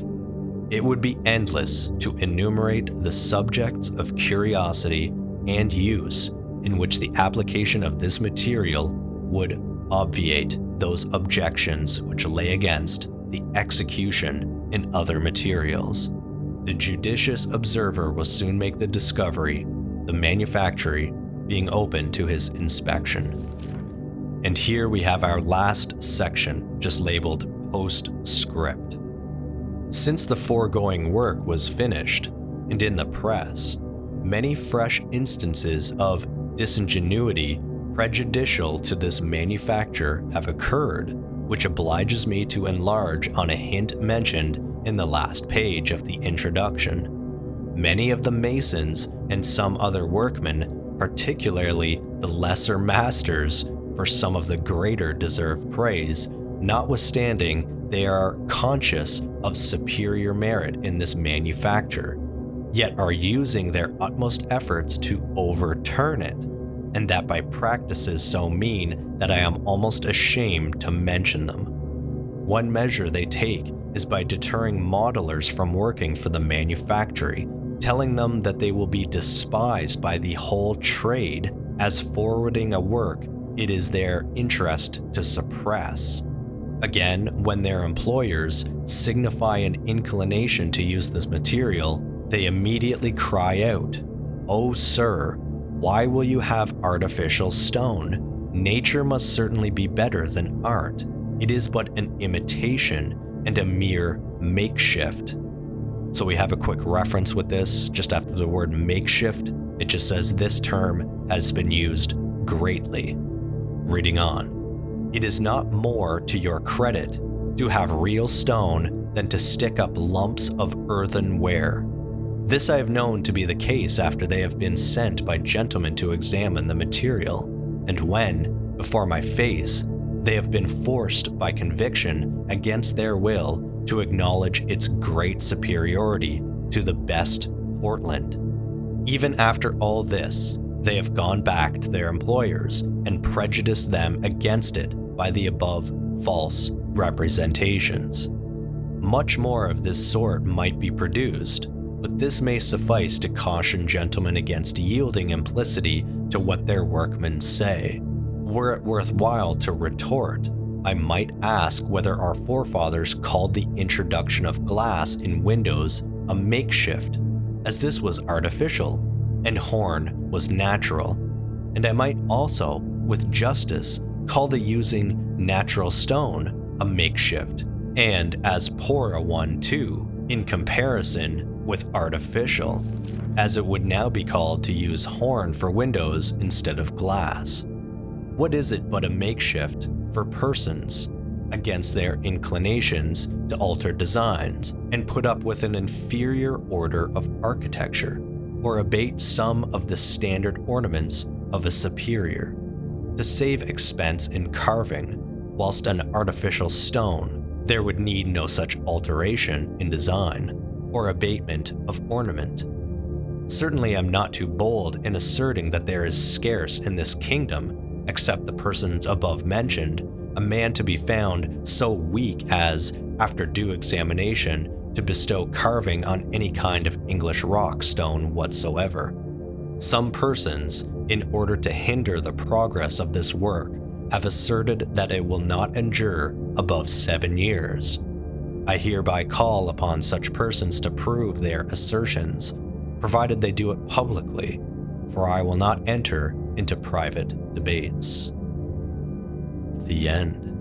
It would be endless to enumerate the subjects of curiosity and use in which the application of this material would obviate those objections which lay against the execution in other materials. The judicious observer will soon make the discovery, the manufactory being open to his inspection. And here we have our last section, just labeled Postscript. Since the foregoing work was finished and in the press, many fresh instances of disingenuity prejudicial to this manufacture have occurred, which obliges me to enlarge on a hint mentioned in the last page of the introduction. Many of the masons and some other workmen, particularly the lesser masters, for some of the greater deserve praise, notwithstanding they are conscious of superior merit in this manufacture, yet are using their utmost efforts to overturn it, and that by practices so mean that I am almost ashamed to mention them. One measure they take is by deterring modelers from working for the manufactory, telling them that they will be despised by the whole trade as forwarding a work it is their interest to suppress. Again, when their employers signify an inclination to use this material, they immediately cry out, "Oh, sir, why will you have artificial stone? Nature must certainly be better than art. It is but an imitation and a mere makeshift." So we have a quick reference with this. Just after the word makeshift, it just says this term has been used greatly. Reading on. "It is not more to your credit to have real stone than to stick up lumps of earthenware. This I have known to be the case after they have been sent by gentlemen to examine the material, and when, before my face, they have been forced by conviction against their will to acknowledge its great superiority to the best Portland. Even after all this, they have gone back to their employers and prejudiced them against it by the above false representations. Much more of this sort might be produced, but this may suffice to caution gentlemen against yielding implicity to what their workmen say. Were it worthwhile to retort, I might ask whether our forefathers called the introduction of glass in windows a makeshift, as this was artificial, and horn was natural, and I might also, with justice, call the using natural stone a makeshift, and as poor a one too, in comparison with artificial, as it would now be called to use horn for windows instead of glass. What is it but a makeshift for persons against their inclinations to alter designs and put up with an inferior order of architecture, or abate some of the standard ornaments of a superior, to save expense in carving, whilst an artificial stone there would need no such alteration in design or abatement of ornament? Certainly I'm not too bold in asserting that there is scarce in this kingdom, except the persons above mentioned, a man to be found so weak as, after due examination, to bestow carving on any kind of English rock stone whatsoever. Some persons, in order to hinder the progress of this work, have asserted that it will not endure above 7 years. I hereby call upon such persons to prove their assertions, provided they do it publicly, for I will not enter into private debates. The end.